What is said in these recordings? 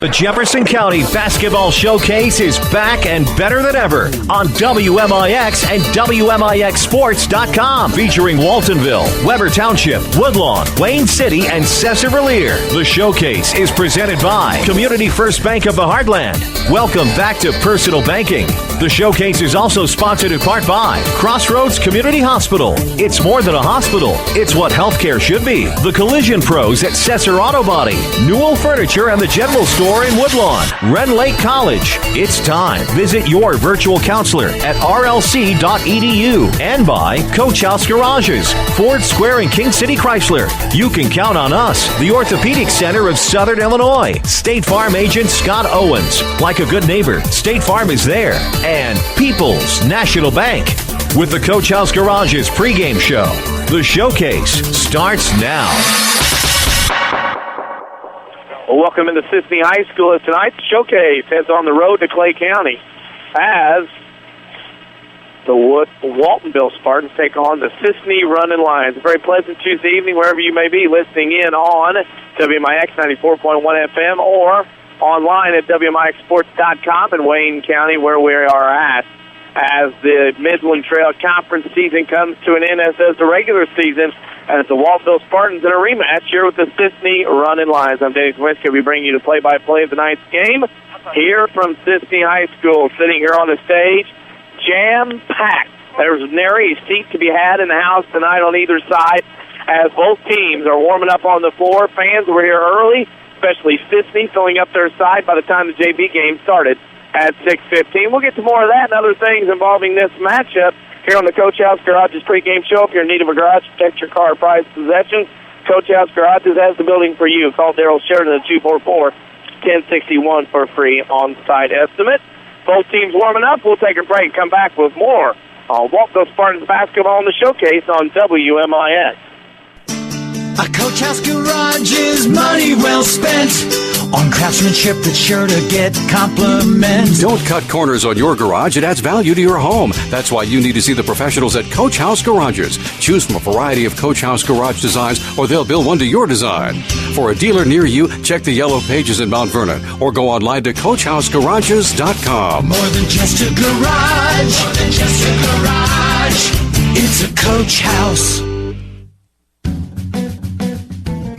The Jefferson County Basketball Showcase is back and better than ever on WMIX and WMIXSports.com, featuring Waltonville, Weber Township, Woodlawn, Wayne City, and Sesser-Valier. The showcase is presented by Community First Bank of the Heartland. Welcome back to personal banking. The showcase is also sponsored in part by Crossroads Community Hospital. It's more than a hospital. It's what healthcare should be. The Collision Pros at Sesser Auto Body, Newell Furniture and the General Store in Woodlawn, Ren Lake College. It's time. Visit your virtual counselor at rlc.edu. And by Coach House Garages, Ford Square and King City Chrysler. You can count on us, the Orthopedic Center of Southern Illinois. State Farm agent Scott Owens. Like a good neighbor, State Farm is there. And People's National Bank. With the Coach House Garages pregame show, the showcase starts now. Well, welcome into Cisne High School as tonight's showcase heads on the road to Clay County as the Waltonville Spartans take on the Cisne Runnin Lions. A very pleasant Tuesday evening wherever you may be listening in on WMIX 94.1 FM or online at WMIXSports.com in Wayne County, where we are at as the Midland Trail Conference season comes to an end, as does the regular season, as the Waltonville Spartans in a rematch here with the Cisne Runnin Lions. I'm Danny Czerwinski. We bring you the play-by-play of the night's game here from Cisne High School. Sitting here on the stage, jam-packed. There's nary a seat to be had in the house tonight on either side, as both teams are warming up on the floor. Fans were here early, especially Cisne filling up their side by the time the JV game started at 6:15. We'll get to more of that and other things involving this matchup here on the Coach House Garages pregame show. If you're in need of a garage, protect your car, prized possessions, Coach House Garages has the building for you. Call Daryl Sheridan at 244-1061 for a free on-site estimate. Both teams warming up. We'll take a break. Come back with more on Waltonville Spartans basketball on the showcase on WMIX. A Coach House Garage is money well spent on craftsmanship that's sure to get compliments. Don't cut corners on your garage. It adds value to your home. That's why you need to see the professionals at Coach House Garages. Choose from a variety of Coach House Garage designs, or they'll build one to your design. For a dealer near you, check the yellow pages in Mount Vernon or go online to CoachHouseGarages.com. More than just a garage. More than just a garage. It's a Coach House.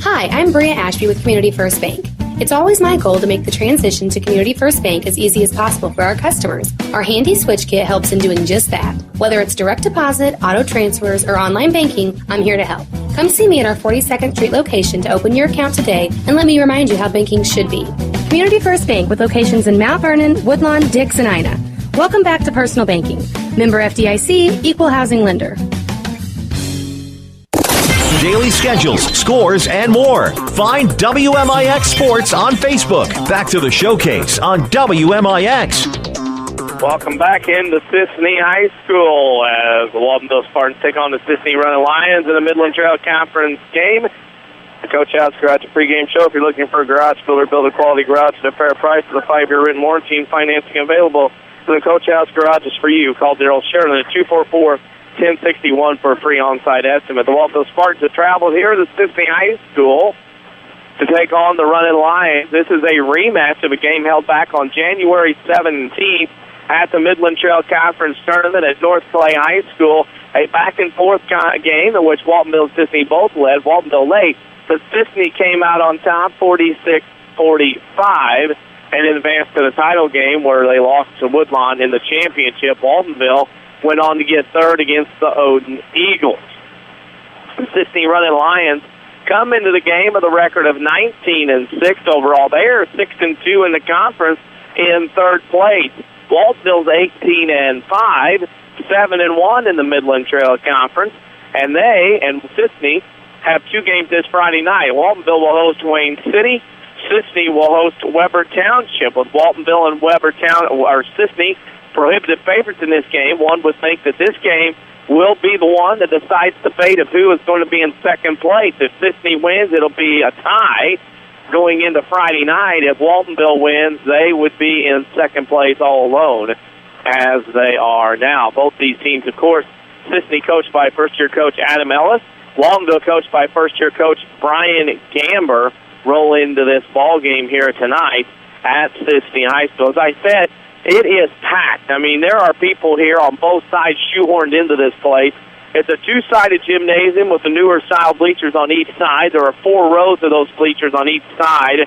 Hi, I'm Bria Ashby with Community First Bank. It's always my goal to make the transition to Community First Bank as easy as possible for our customers. Our handy switch kit helps in doing just that. Whether it's direct deposit, auto transfers, or online banking, I'm here to help. Come see me at our 42nd Street location to open your account today, and let me remind you how banking should be. Community First Bank with locations in Mount Vernon, Woodlawn, Dix, and Ina. Welcome back to personal banking. Member FDIC, equal housing lender. Daily schedules, scores, and more. Find WMIX Sports on Facebook. Back to the showcase on WMIX. Welcome back into Cisne High School as the Waltonville Spartans take on the Cisne Runnin Lions in the Midland Trail Conference game. The Coach House Garage pregame show. If you're looking for a garage builder, build a quality garage at a fair price with a 5-year written warranty and financing available. So the Coach House Garage is for you. Call Daryl Sheridan at 244-1061 for a free on-site estimate. The Waltonville Spartans have traveled here to Cisne High School to take on the Runnin Lions. This is a rematch of a game held back on January 17th at the Midland Trail Conference Tournament at North Clay High School. A back-and-forth game in which Waltonville and Cisne both led. Waltonville late, but Cisne came out on top 46-45 and advanced to the title game where they lost to Woodlawn in the championship. Waltonville went on to get third against the Odin Eagles. The Cisne Runnin Lions come into the game with a record of 19-6 overall. They are 6-2 in the conference in third place. Waltonville's 18-5, 7-1 in the Midland Trail Conference, and they and Cisne have two games this Friday night. Waltonville will host Wayne City. Cisne will host Weber Township. With Waltonville and Weber Cisne prohibitive favorites in this game, one would think that this game will be the one that decides the fate of who is going to be in second place. If Cisne wins, it'll be a tie going into Friday night. If Waltonville wins, they would be in second place all alone, as they are now. Both these teams, of course, Cisne coached by first-year coach Adam Ellis, Waltonville coached by first-year coach Brian Gamber, roll into this ball game here tonight at Cisne High School. As I said, it is packed. I mean, there are people here on both sides shoehorned into this place. It's a two-sided gymnasium with the newer style bleachers on each side. There are 4 rows of those bleachers on each side.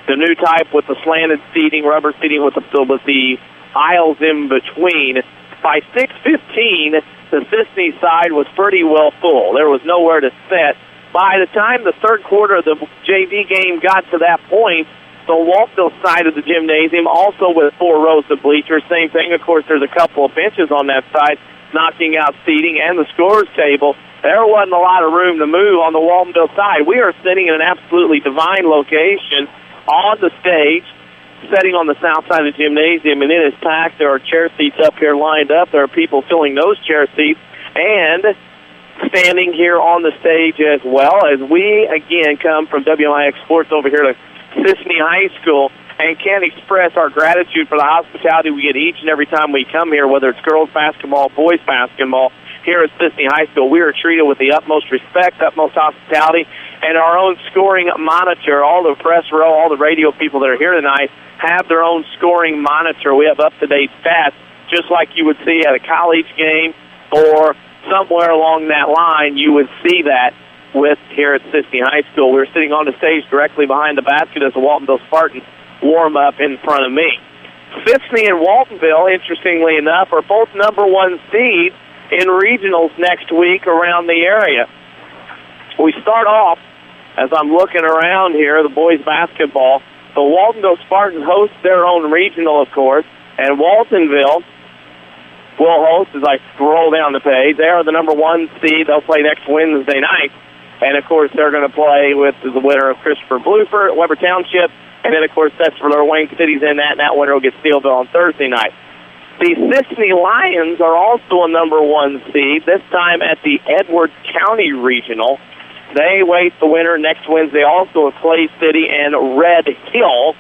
The new type with the slanted seating, rubber seating with the aisles in between. By 6:15, the Cisne side was pretty well full. There was nowhere to sit. By the time the third quarter of the JV game got to that point, the Waltonville side of the gymnasium, also with 4 rows of bleachers, same thing. Of course, there's a couple of benches on that side, knocking out seating and the scorer's table. There wasn't a lot of room to move on the Waltonville side. We are sitting in an absolutely divine location on the stage, sitting on the south side of the gymnasium, and it is packed. There are chair seats up here lined up. There are people filling those chair seats and standing here on the stage as well, as we again come from WMIX Sports over here to Cisne High School, and can't express our gratitude for the hospitality we get each and every time we come here, whether it's girls basketball, boys basketball. Here at Cisne High School, we are treated with the utmost respect, utmost hospitality, and our own scoring monitor. All the press row, all the radio people that are here tonight have their own scoring monitor. We have up-to-date stats, just like you would see at a college game or somewhere along that line. You would see that with here at Cisne High School. We're sitting on the stage directly behind the basket as the Waltonville Spartans warm up in front of me. Cisne and Waltonville, interestingly enough, are both number 1 seeds in regionals next week around the area. We start off, as I'm looking around here, the boys basketball. The Waltonville Spartans host their own regional, of course, and Waltonville will host, as I scroll down the page. They are the number 1 seed. They'll play next Wednesday night. And, of course, they're going to play with the winner of Christopher Blueford, Weber Township, and then, of course, Sesser-Valier, Wayne City's in that, and that winner will get Steelville on Thursday night. The Cisne Lions are also a number 1 seed, this time at the Edwards County Regional. They wait the winner next Wednesday also at Clay City and Red Hill.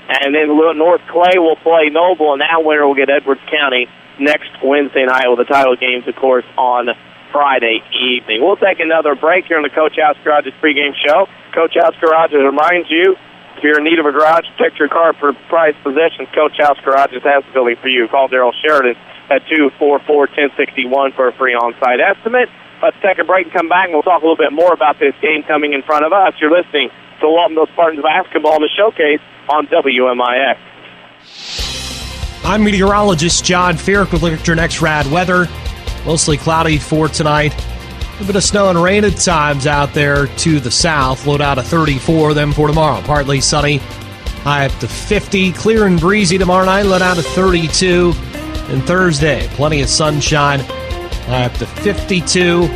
And then North Clay will play Noble, and that winner will get Edwards County next Wednesday night, with the title games, of course, on Friday evening. We'll take another break here on the Coach House Garage's pregame show. Coach House Garage reminds you, if you're in need of a garage, protect your car for prized possessions, Coach House Garages has the building for you. Call Daryl Sheridan at 244-1061 for a free on-site estimate. Let's take a break and come back, and we'll talk a little bit more about this game coming in front of us. You're listening to Waltonville Spartans basketball in the showcase on WMIX. I'm meteorologist John Fierk with your next rad weather. Mostly cloudy for tonight. A bit of snow and rain at times out there to the south. Low out of 34. Then for tomorrow, partly sunny. High up to 50. Clear and breezy tomorrow night. Low out of 32. And Thursday, plenty of sunshine. High up to 52.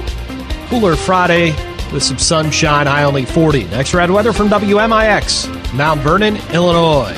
Cooler Friday with some sunshine. High only 40. Next rad weather from WMIX, Mount Vernon, Illinois.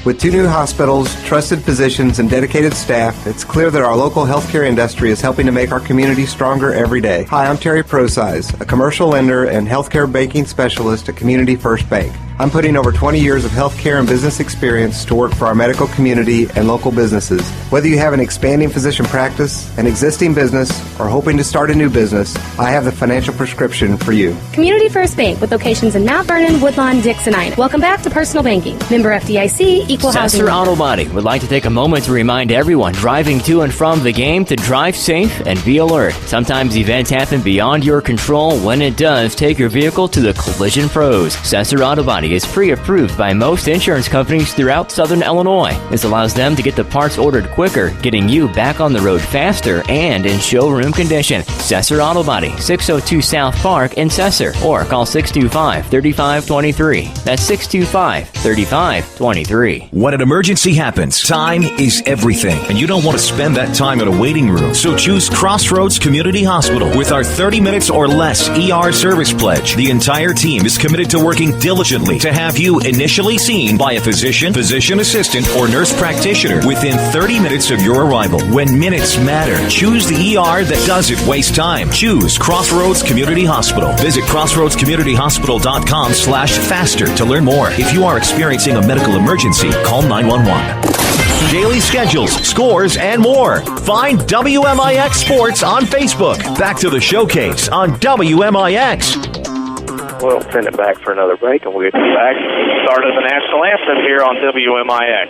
With 2 new hospitals, trusted physicians, and dedicated staff, it's clear that our local healthcare industry is helping to make our community stronger every day. Hi, I'm Terry Prosize, a commercial lender and healthcare banking specialist at Community First Bank. I'm putting over 20 years of healthcare and business experience to work for our medical community and local businesses. Whether you have an expanding physician practice, an existing business, or hoping to start a new business, I have the financial prescription for you. Community First Bank with locations in Mount Vernon, Woodlawn, Dixon. Welcome back to Personal Banking. Member FDIC, equal housing. Sesser Auto Body would like to take a moment to remind everyone driving to and from the game to drive safe and be alert. Sometimes events happen beyond your control. When it does, take your vehicle to the Collision Pros. Sesser Auto Body is pre-approved by most insurance companies throughout Southern Illinois. This allows them to get the parts ordered quicker, getting you back on the road faster and in showroom condition. Sesser Auto Body, 602 South Park in Sesser, or call 625-3523. That's 625-3523. When an emergency happens, time is everything, and you don't want to spend that time in a waiting room. So choose Crossroads Community Hospital. With our 30 minutes or less ER service pledge, the entire team is committed to working diligently to have you initially seen by a physician, physician assistant, or nurse practitioner within 30 minutes of your arrival. When minutes matter, choose the ER that doesn't waste time. Choose Crossroads Community Hospital. Visit crossroadscommunityhospital.com/faster to learn more. If you are experiencing a medical emergency, call 911. Daily schedules, scores, and more. Find WMIX Sports on Facebook. Back to the showcase on WMIX. We'll send it back for another break, and we'll get you back. Start of the national anthem here on WMIX.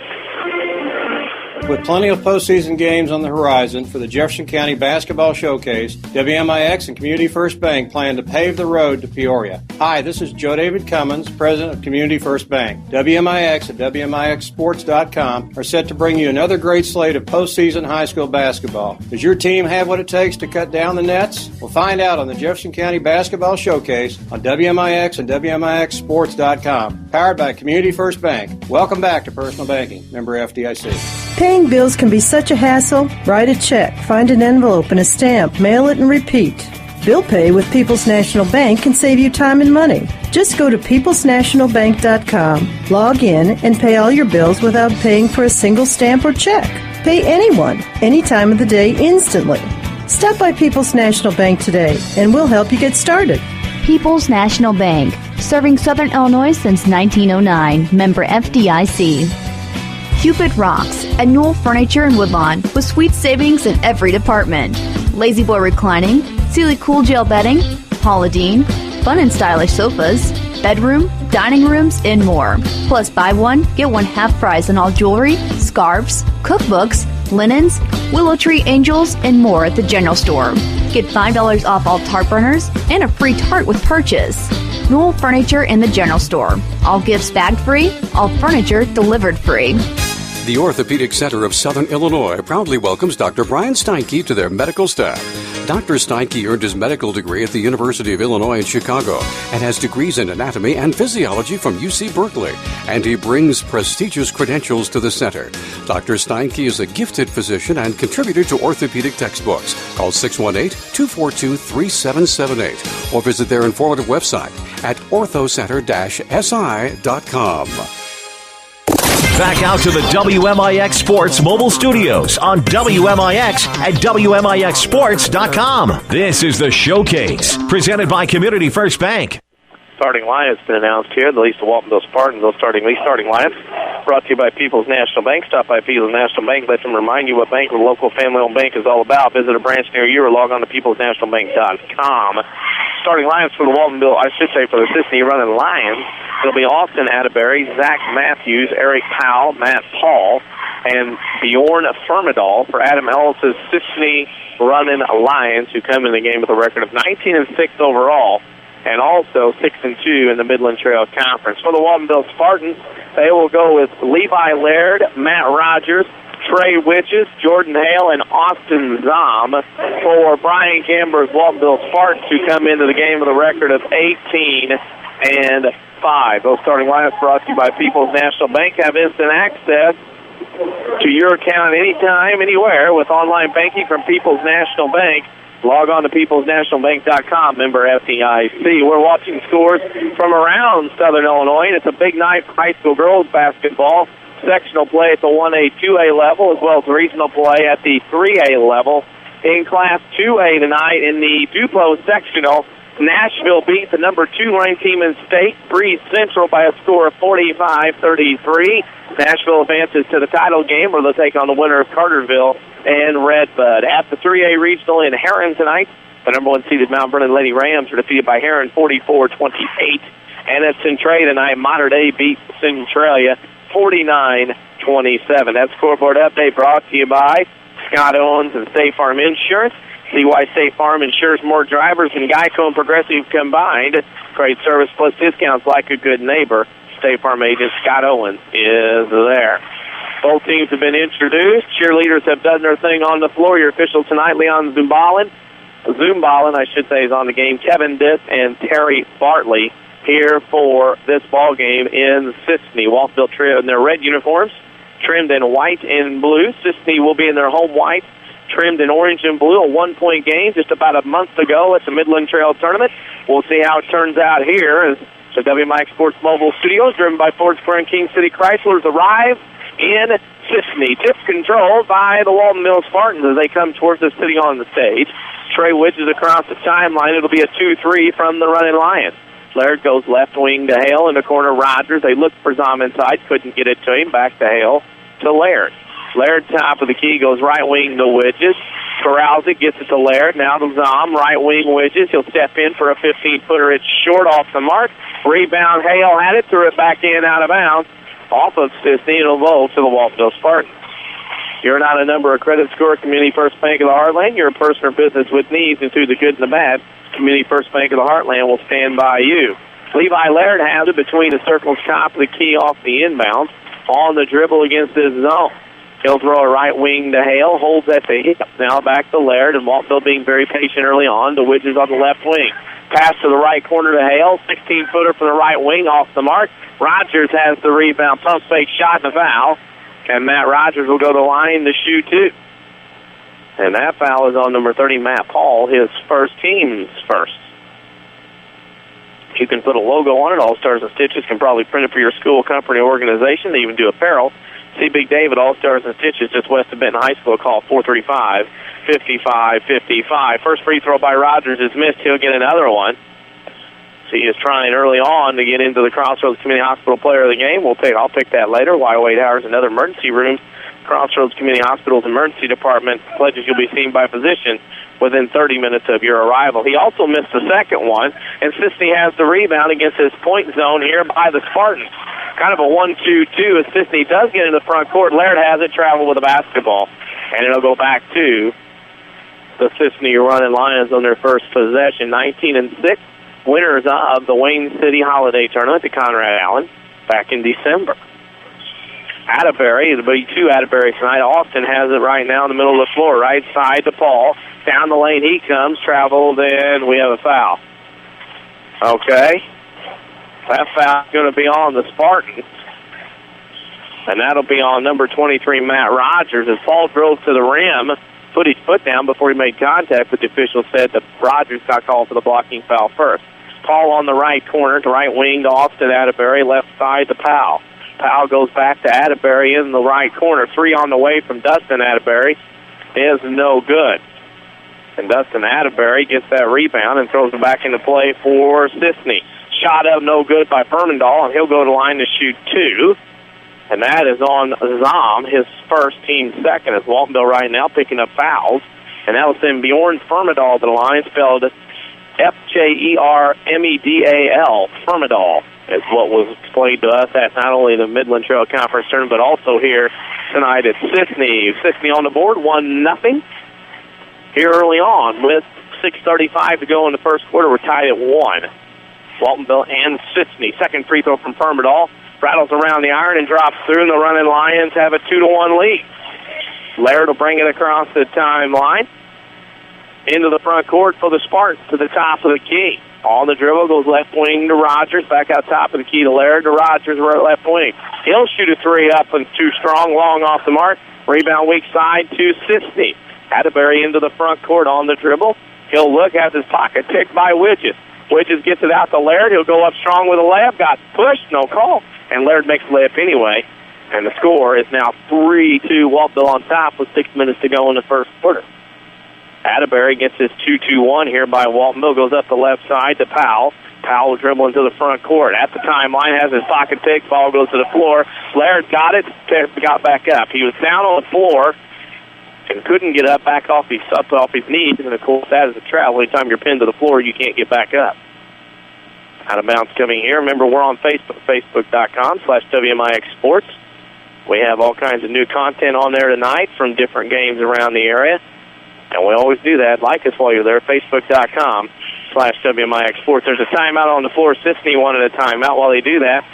With plenty of postseason games on the horizon for the Jefferson County Basketball Showcase, WMIX and Community First Bank plan to pave the road to Peoria. Hi, this is Joe David Cummins, President of Community First Bank. WMIX and WMIXSports.com are set to bring you another great slate of postseason high school basketball. Does your team have what it takes to cut down the nets? We'll find out on the Jefferson County Basketball Showcase on WMIX and WMIXSports.com. Powered by Community First Bank. Welcome back to Personal Banking. Member FDIC. Paying bills can be such a hassle. Write a check, find an envelope and a stamp, mail it and repeat. Bill pay with People's National Bank can save you time and money. Just go to peoplesnationalbank.com, log in, and pay all your bills without paying for a single stamp or check. Pay anyone, any time of the day, instantly. Stop by People's National Bank today, and we'll help you get started. People's National Bank, serving Southern Illinois since 1909. Member FDIC. Cupid Rocks at Newell Furniture in Woodlawn with sweet savings in every department. Lazy Boy Reclining, Sealy Cool Gel Bedding, Paula Deen, fun and stylish sofas, bedroom, dining rooms, and more. Plus buy one, get one half price on all jewelry, scarves, cookbooks, linens, Willow Tree Angels, and more at the general store. Get $5 off all tart burners and a free tart with purchase. Newell Furniture in the general store. All gifts bagged free, all furniture delivered free. The Orthopedic Center of Southern Illinois proudly welcomes Dr. Brian Steinke to their medical staff. Dr. Steinke earned his medical degree at the University of Illinois in Chicago and has degrees in anatomy and physiology from UC Berkeley, and he brings prestigious credentials to the center. Dr. Steinke is a gifted physician and contributor to orthopedic textbooks. Call 618-242-3778 or visit their informative website at orthocenter-si.com. Back out to the WMIX Sports mobile studios on WMIX and WMIXSports.com. This is the Showcase, presented by Community First Bank. Starting line has been announced here. The least of Waltonville Spartans, those starting lines. Brought to you by People's National Bank. Stop by People's National Bank. Let them remind you what bank or local family-owned bank is all about. Visit a branch near you or log on to peoplesnationalbank.com. Starting lines for the for the Cisne Runnin Lions. It'll be Austin Atterbury, Zach Matthews, Eric Powell, Matt Paul, and Bjorn Firmidal for Adam Ellis' Cisne Runnin Lions, who come in the game with a record of 19-6 overall, and also 6-2 in the Midland Trail Conference. For the Waltonville Spartans, they will go with Levi Laird, Matt Rogers, Trey Witches, Jordan Hale, and Austin Zom. For Brian Gamber's Waltonville Spartans, who come into the game with a record of 18-5. Those starting lineups brought to you by People's National Bank. Have instant access to your account anytime, anywhere with online banking from People's National Bank. Log on to peoplesnationalbank.com, member FDIC. We're watching scores from around Southern Illinois, and it's a big night for high school girls basketball. Sectional play at the 1A, 2A level, as well as regional play at the 3A level. In Class 2A tonight, in the Duplo sectional, Nashville beat the number 2 ranked team in state, Breeze Central, by a score of 45-33. Nashville advances to the title game, where they'll take on the winner of Carterville and Redbud. At the 3A regional in Heron tonight, the number 1 seeded Mount Vernon Lady Rams are defeated by Heron 44-28. And at Centralia tonight, Mater Dei beat Centralia 49-27. That scoreboard update brought to you by Scott Owens and State Farm Insurance. See why State Farm insures more drivers than Geico and Progressive combined. Great service plus discounts like a good neighbor. State Farm agent Scott Owens is there. Both teams have been introduced. Cheerleaders have done their thing on the floor. Your official tonight, Leon Zumbalin, I should say, is on the game. Kevin Diss and Terry Bartley here for this ball game in Cisne. Waltonville Trio in their red uniforms, trimmed in white and blue. Cisne will be in their home white, trimmed in orange and blue. A 1-point game just about a month ago at the Midland Trail Tournament. We'll see how it turns out here as the WMIX Sports Mobile Studios, driven by Ford Square and King City Chryslers, arrive in Cisne. Tip controlled by the Waltonville Spartans as they come towards the city on the stage. Trey Witches across the timeline. It'll be a 2-3 from the Runnin' Lions. Laird goes left wing to Hale. In the corner, Rogers. They looked for Zom inside. Couldn't get it to him. Back to Hale to Laird. Laird, top of the key, goes right wing to Witches. corrals it, gets it to Laird. Now to Zom, right wing wedges. He'll step in for a 15-footer. It's short off the mark. Rebound, Hale had it, threw it back in out of bounds. Off of Cisne, it'll roll to the Waltonville Spartans. You're not a number or credit score. Community First Bank of the Heartland. You're a person or business with needs include the good and the bad. Community First Bank of the Heartland will stand by you. Levi Laird has it between the circles, top of the key off the inbound. On the dribble against his zone. He'll throw a right wing to Hale, holds at the hip. Now back to Laird, and Waltonville being very patient early on. The Widgers on the left wing. Pass to the right corner to Hale. 16-footer from the right wing off the mark. Rogers has the rebound. Pump fake shot and a foul. And Matt Rogers will go to the line to shoot two. And that foul is on number 30, Matt Paul, his team's first. You can put a logo on it. All Stars and Stitches can probably print it for your school, company, organization. They even do apparel. See Big David, All Stars and Stitches, just west of Benton High School. Call 435-5555. First free throw by Rogers is missed. He'll get another one. So he is trying early on to get into the Crossroads Community Hospital Player of the Game. I'll pick that later. While Wade Howard's another emergency room. Crossroads Community Hospital's emergency department pledges you'll be seen by physician within 30 minutes of your arrival. He also missed the second one, and Cisne has the rebound against his point zone here by the Spartans. Kind of a 1-2-2 as Cisne does get in the front court. Laird has it, travel with a basketball, and it'll go back to the Cisne Runnin Lions on their first possession. 19-6, winners of the Wayne City Holiday Tournament to Conrad Allen back in December. Atterbury, it'll be two Atterbury tonight. Austin has it right now in the middle of the floor, right side to Paul. Down the lane he comes, traveled, and we have a foul. Okay. That foul's going to be on the Spartans. And that'll be on number 23, Matt Rogers, as Paul drove to the rim, put his foot down before he made contact, but the official said that Rogers got called for the blocking foul first. Paul on the right corner to right wing to Austin Atterbury, left side to Powell. Powell goes back to Atterbury in the right corner. Three on the way from Dustin Atterbury is no good. And Dustin Atterbury gets that rebound and throws it back into play for Cisne. Shot up no good by Firmendahl, and he'll go to the line to shoot two. And that is on Zom, his first, team second, as Waltonville right now picking up fouls. And that will send Bjorn Firmendahl to the line, spelled F-J-E-R-M-E-D-A-L, Firmendahl, is what was explained to us at not only the Midland Trail Conference Tournament, but also here tonight at Cisne. Cisne on the board, 1-0. Here early on with 6:35 to go in the first quarter. We're tied at 1. Waltonville and Cisne. Second free throw from Firmendahl. Rattles around the iron and drops through, and the Runnin Lions have a 2-1 lead. Laird will bring it across the timeline. Into the front court for the Spartans to the top of the key. On the dribble, goes left wing to Rogers. Back out top of the key to Laird to Rogers, left wing. He'll shoot a three up and too strong, long off the mark. Rebound weak side to Cisne. Atterbury into the front court on the dribble. He'll look, has his pocket picked by Widges. Widges gets it out to Laird. He'll go up strong with a layup. Got pushed, no call. And Laird makes the layup anyway. And the score is now 3-2. Waltonville on top with 6 minutes to go in the first quarter. Atterbury gets his 2-2-1 here by Waltonville. Goes up the left side to Powell. Powell dribbling to the front court. At the timeline, has his pocket picked. Ball goes to the floor. Laird got it, got back up. He was down on the floor and couldn't get up back off his knees. And, of course, that is a travel. Anytime you're pinned to the floor, you can't get back up. Out of bounds coming here. Remember, we're on Facebook, facebook.com/WMIX Sports. We have all kinds of new content on there tonight from different games around the area. And we always do that. Like us while you're there, facebook.com/WMIX Sports. There's a timeout on the floor. Cisne wanted a timeout. While they do that,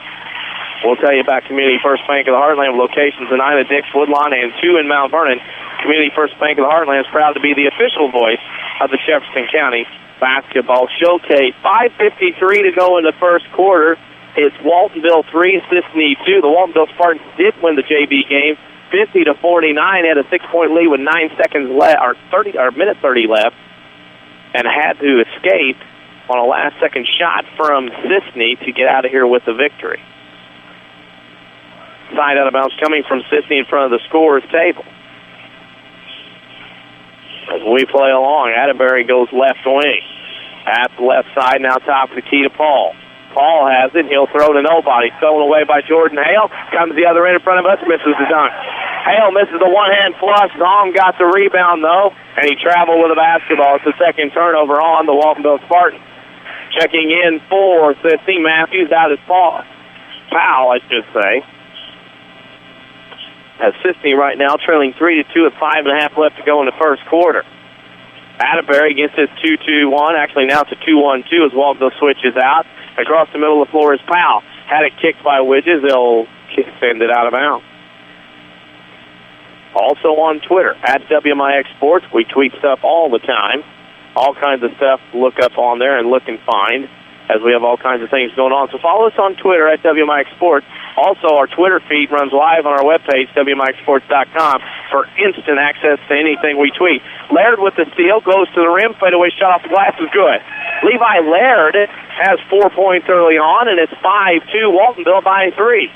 we'll tell you about Community First Bank of the Heartland locations in Ina, Dix, Woodlawn, and 2 in Mount Vernon. Community First Bank of the Heartland is proud to be the official voice of the Jefferson County Basketball Showcase. 5:53 to go in the first quarter. It's Waltonville 3, Cisne 2. The Waltonville Spartans did win the JV game 50-49, had a 6-point lead with 9 seconds left, or minute 30 left, and had to escape on a last-second shot from Cisne to get out of here with the victory. Side out of bounds coming from Cisne in front of the scorer's table. As we play along, Atterbury goes left wing. At the left side, now top of the key to Paul. Paul has it. He'll throw to nobody. Stolen away by Jordan Hale. Comes the other end in front of us. Misses the dunk. Hale misses the one-hand flush. Zong got the rebound, though, and he traveled with the basketball. It's the second turnover on the Waltonville Spartans. Checking in for Cisne. Matthews out his foul, I should say. As Cisne right now trailing 3-2 with 5.5 left to go in the first quarter. Atterbury gets his 2-2-1. Actually, now it's a 2-1-2 as Waltonville switches out. Across the middle of the floor is Powell. Had it kicked by Widges. They'll send it out of bounds. Also on Twitter, at WMIX Sports. We tweet stuff all the time. All kinds of stuff to look up on there and look and find as we have all kinds of things going on. So follow us on Twitter at WMIX Sports. Also, our Twitter feed runs live on our webpage, WMIXsports.com, for instant access to anything we tweet. Laird with the steal, goes to the rim, fadeaway shot off the glass is good. Levi Laird has 4 points early on, and it's 5-2, Waltonville by 3.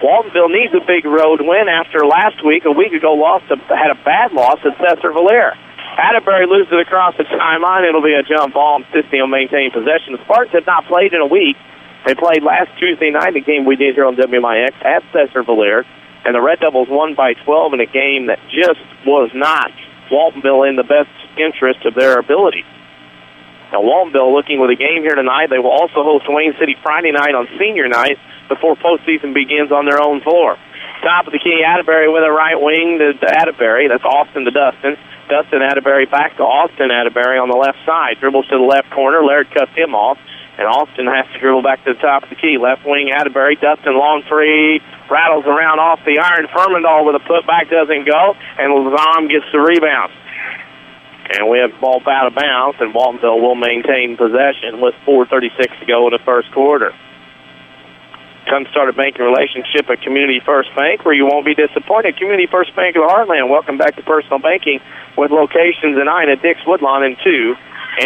Waltonville needs a big road win after last week. A week ago, had a bad loss at Sesser-Valier. Atterbury loses it across the timeline. It'll be a jump ball, and Cisne will maintain possession. The Spartans have not played in a week. They played last Tuesday night, a game we did here on WMIX at Sesser-Valier, and the Red Devils won by 12 in a game that just was not Waltonville in the best interest of their ability. Now, Waltonville looking with a game here tonight. They will also host Wayne City Friday night on senior night before postseason begins on their own floor. Top of the key, Atterbury with a right wing to Atterbury. That's Austin to Dustin. Dustin Atterbury back to Austin Atterbury on the left side. Dribbles to the left corner. Laird cuts him off. And Austin has to dribble back to the top of the key. Left wing, Atterbury. Dustin, long three. Rattles around off the iron. Furmandahl with a putback, doesn't go. And Lazam gets the rebound. And we have the ball out of bounds, and Waltonville will maintain possession with 4:36 to go in the first quarter. Come start a banking relationship at Community First Bank, where you won't be disappointed. Community First Bank of the Heartland. Welcome back to personal banking with locations in Ina, Dix, Woodlawn, and 2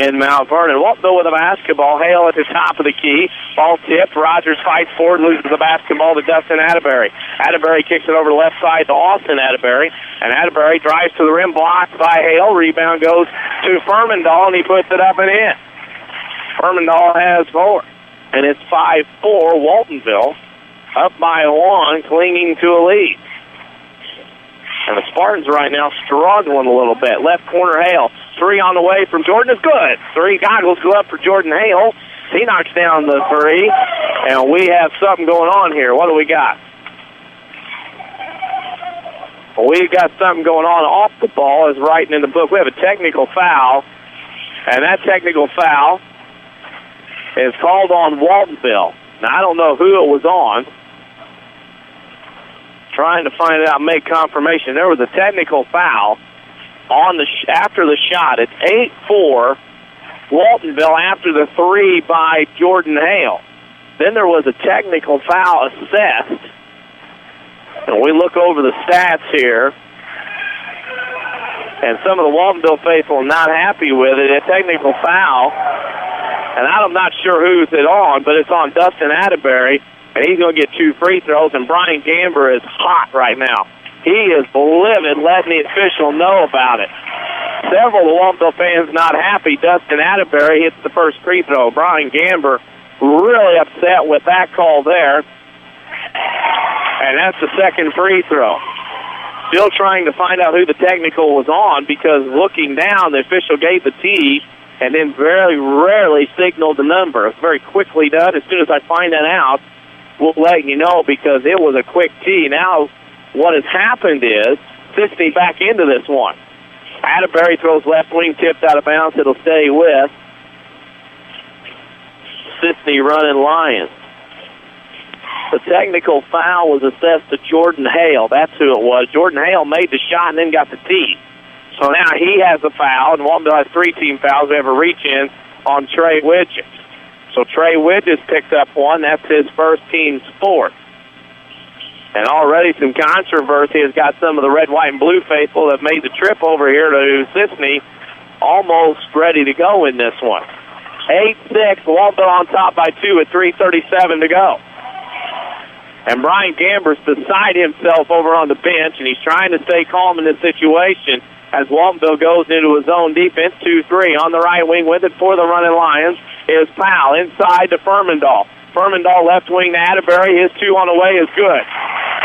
in Mount Vernon. Waltonville with a basketball. Hale at the top of the key. Ball tipped. Rogers fights forward, loses the basketball to Dustin Atterbury. Atterbury kicks it over the left side to Austin Atterbury. And Atterbury drives to the rim, blocked by Hale. Rebound goes to Furmandahl, and he puts it up and in. Furmandahl has 4. And it's 5-4, Waltonville, up by 1, clinging to a lead. And the Spartans right now struggling a little bit. Left corner, Hale. 3 on the way from Jordan is good. 3 goggles go up for Jordan Hale. He knocks down the 3. And we have something going on here. What do we got? Well, we've got something going on off the ball, as writing in the book. We have a technical foul. And that technical foul is called on Waltonville. Now, I don't know who it was on. Trying to find it out and make confirmation. There was a technical foul on the after the shot. It's 8-4, Waltonville after the 3 by Jordan Hale. Then there was a technical foul assessed. And we look over the stats here. And some of the Waltonville faithful are not happy with it. A technical foul. And I'm not sure who's it on, but it's on Dustin Atterbury. And he's going to get 2 free throws, and Brian Gamber is hot right now. He is livid, letting the official know about it. Several of the Waltonville fans not happy. Dustin Atterbury hits the first free throw. Brian Gamber really upset with that call there. And that's the second free throw. Still trying to find out who the technical was on, because looking down, the official gave the tee and then very rarely signaled the number. It's very quickly done. As soon as I find that out, we'll let you know, because it was a quick tee. Now, what has happened is Cisne back into this one. Atterbury throws left wing, tipped out of bounds. It'll stay with Cisne Runnin Lions. The technical foul was assessed to Jordan Hale. That's who it was. Jordan Hale made the shot and then got the tee. So now he has a foul, and Waltonville has 3 team fouls. We have a reach-in on Trey Widges. So Trey Widges picked up 1. That's his first, team's 4th. And already some controversy has got some of the red, white, and blue faithful that made the trip over here to Cisne almost ready to go in this one. 8-6, Waltonville on top by 2 with 3:37 to go. And Brian Gamber's beside himself over on the bench, and he's trying to stay calm in this situation as Waltonville goes into his own defense. 2-3 on the right wing with it for the Runnin' Lions is Powell inside to Furmandahl. Furmandahl left wing to Atterbury. His 2 on the way is good.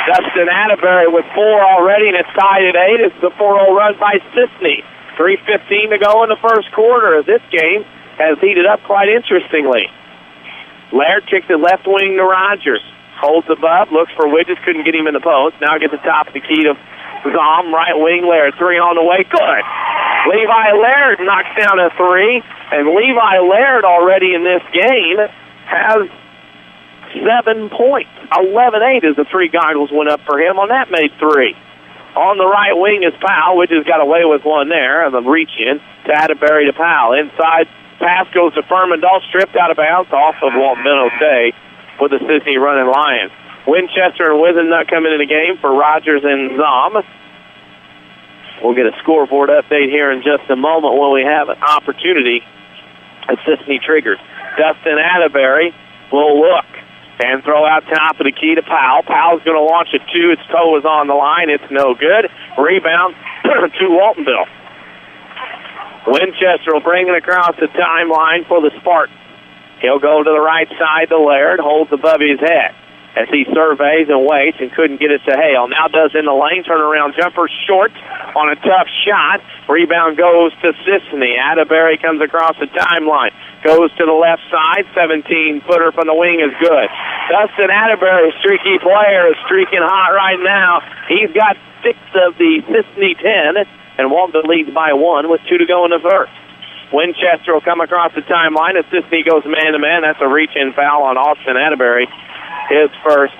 Dustin Atterbury with 4 already, and it's tied at 8. It's the 4-0 run by Cisne. 3:15 to go in the first quarter. This game has heated up quite interestingly. Laird kicks it left wing to Rogers. Holds above, looks for Widgets, couldn't get him in the post. Now gets the top of the key to Zom, right wing Laird. 3 on the way, good. Levi Laird knocks down a 3, and Levi Laird already in this game has 7 points. 11-8 as the 3 goggles went up for him on that made 3. On the right wing is Powell, which has got away with one there, and the reach in to Atterbury to Powell. Inside, pass goes to Furman-Dahl, stripped out of bounds off of Waltonville Day with the Cisne Runnin Lions. Winchester and Withennut coming in the game for Rogers and Zom. We'll get a scoreboard update here in just a moment when we have an opportunity at Cisne triggers. Dustin Atterbury will look and throw out top of the key to Powell. Powell's going to launch a 2. Its toe is on the line. It's no good. Rebound to Waltonville. Winchester will bring it across the timeline for the Spartans. He'll go to the right side to Laird, holds above his head as he surveys and waits and couldn't get it to Hale. Now does in the lane, turnaround jumper short on a tough shot. Rebound goes to Cisne. Atterbury comes across the timeline. Goes to the left side. 17-footer from the wing is good. Dustin Atterbury, streaky player, is streaking hot right now. He's got 6 of the Cisne 10, and Walton leads by 1 with 2 to go in the first. Winchester will come across the timeline as Cisne goes man-to-man. That's a reach-in foul on Austin Atterbury. His first,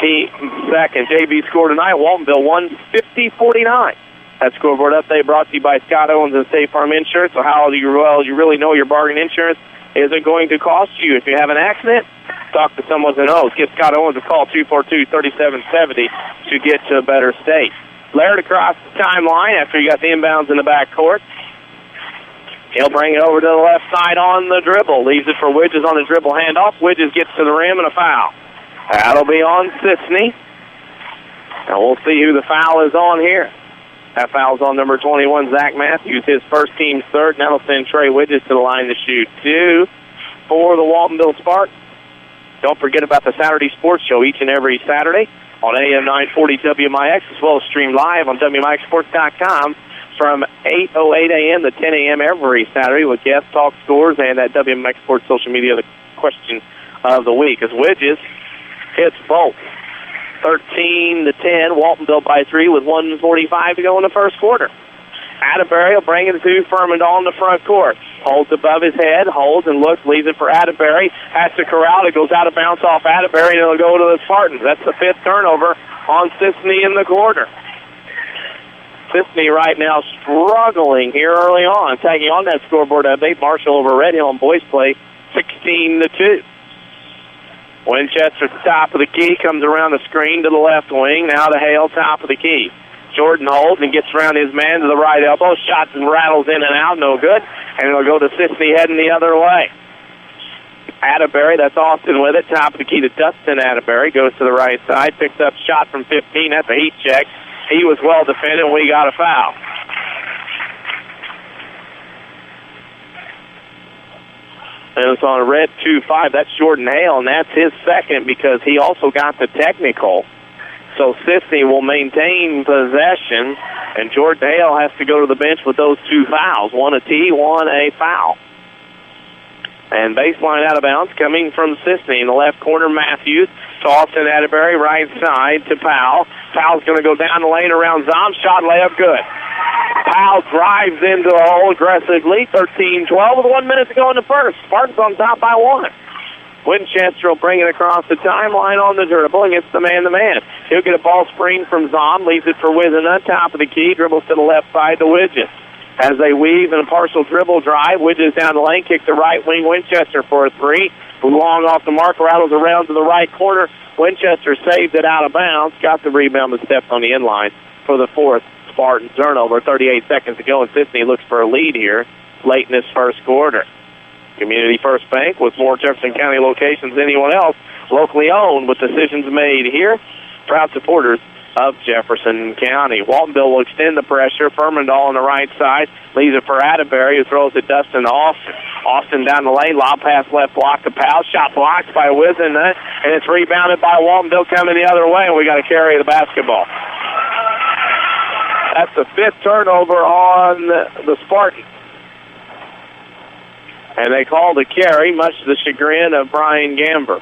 team second. JV score tonight, Waltonville 150-49. That scoreboard update brought to you by Scott Owens and State Farm Insurance. So how do you really know your bargain insurance isn't going to cost you? If you have an accident, talk to someone that knows. Give Scott Owens a call, 242-3770, to get to a better state. Laird across the timeline after you got the inbounds in the backcourt. He'll bring it over to the left side on the dribble. Leaves it for Widges on the dribble handoff. Widges gets to the rim and a foul. That'll be on Cisne. And we'll see who the foul is on here. That foul's on number 21, Zach Matthews, his first team's third. And that'll send Trey Widges to the line to shoot 2 for the Waltonville Spartans. Don't forget about the Saturday Sports Show each and every Saturday on AM 940 WMIX, as well as streamed live on WMIXsports.com from 8:08 a.m. to 10 a.m. every Saturday with guest talk scores and that WMIX Sports social media, the question of the week. As Widges hits both. 13-10, Waltonville by 3 with 1:45 to go in the first quarter. Atterbury will bring it to Furman-Dahl in the front court. Holds above his head, holds and looks, leaves it for Atterbury. Has to corral. It goes out of bounds off Atterbury, and it'll go to the Spartans. That's the 5th turnover on Cisne in the quarter. Cisne right now struggling here early on. Tagging on that scoreboard update, Marshall over Red Hill in boys play 16-2. Winchester at the top of the key, comes around the screen to the left wing. Now to Hale, top of the key. Jordan holds and gets around his man to the right elbow. Shots and rattles in and out, no good. And it'll go to Cisne heading the other way. Atterbury, that's Austin with it. Top of the key to Dustin Atterbury. Goes to the right side, picks up shot from 15. That's a heat check. He was well defended, and we got a foul. And it's on a red 2-5. That's Jordan Hale, and that's his second because he also got the technical. So Cisne will maintain possession, and Jordan Hale has to go to the bench with those 2 fouls. 1 a tee, 1 a foul. And baseline out of bounds coming from Cisne in the left corner. Matthews to Austin Atterbury, right side to Powell. Powell's going to go down the lane around Zom. Shot, layup, good. Powell drives into the hole aggressively. 13-12 with 1 minute to go in the first. Spartans on top by 1. Winchester will bring it across the timeline on the dribble against the man-to-man. He'll get a ball screen from Zom. Leaves it for Withennut. Top of the key. Dribbles to the left side to Widges. As they weave in a partial dribble drive, Widges down the lane, kicks the right wing. Winchester for a 3. Long off the mark, rattles around to the right corner. Winchester saved it out of bounds, got the rebound, but stepped on the inline for the 4th Spartan turnover. 38 seconds to go, and Cisne looks for a lead here late in this first quarter. Community First Bank with more Jefferson County locations than anyone else, locally owned with decisions made here. Proud supporters of Jefferson County. Waltonville will extend the pressure. Furmandahl on the right side leaves it for Atterbury, who throws it Dustin Austin. Austin down the lane, lob pass left block to Powell. Shot blocked by Wisenut, and it's rebounded by Waltonville coming the other way, and we got to carry the basketball. That's the 5th turnover on the Spartans. And they call the carry, much to the chagrin of Brian Gamber.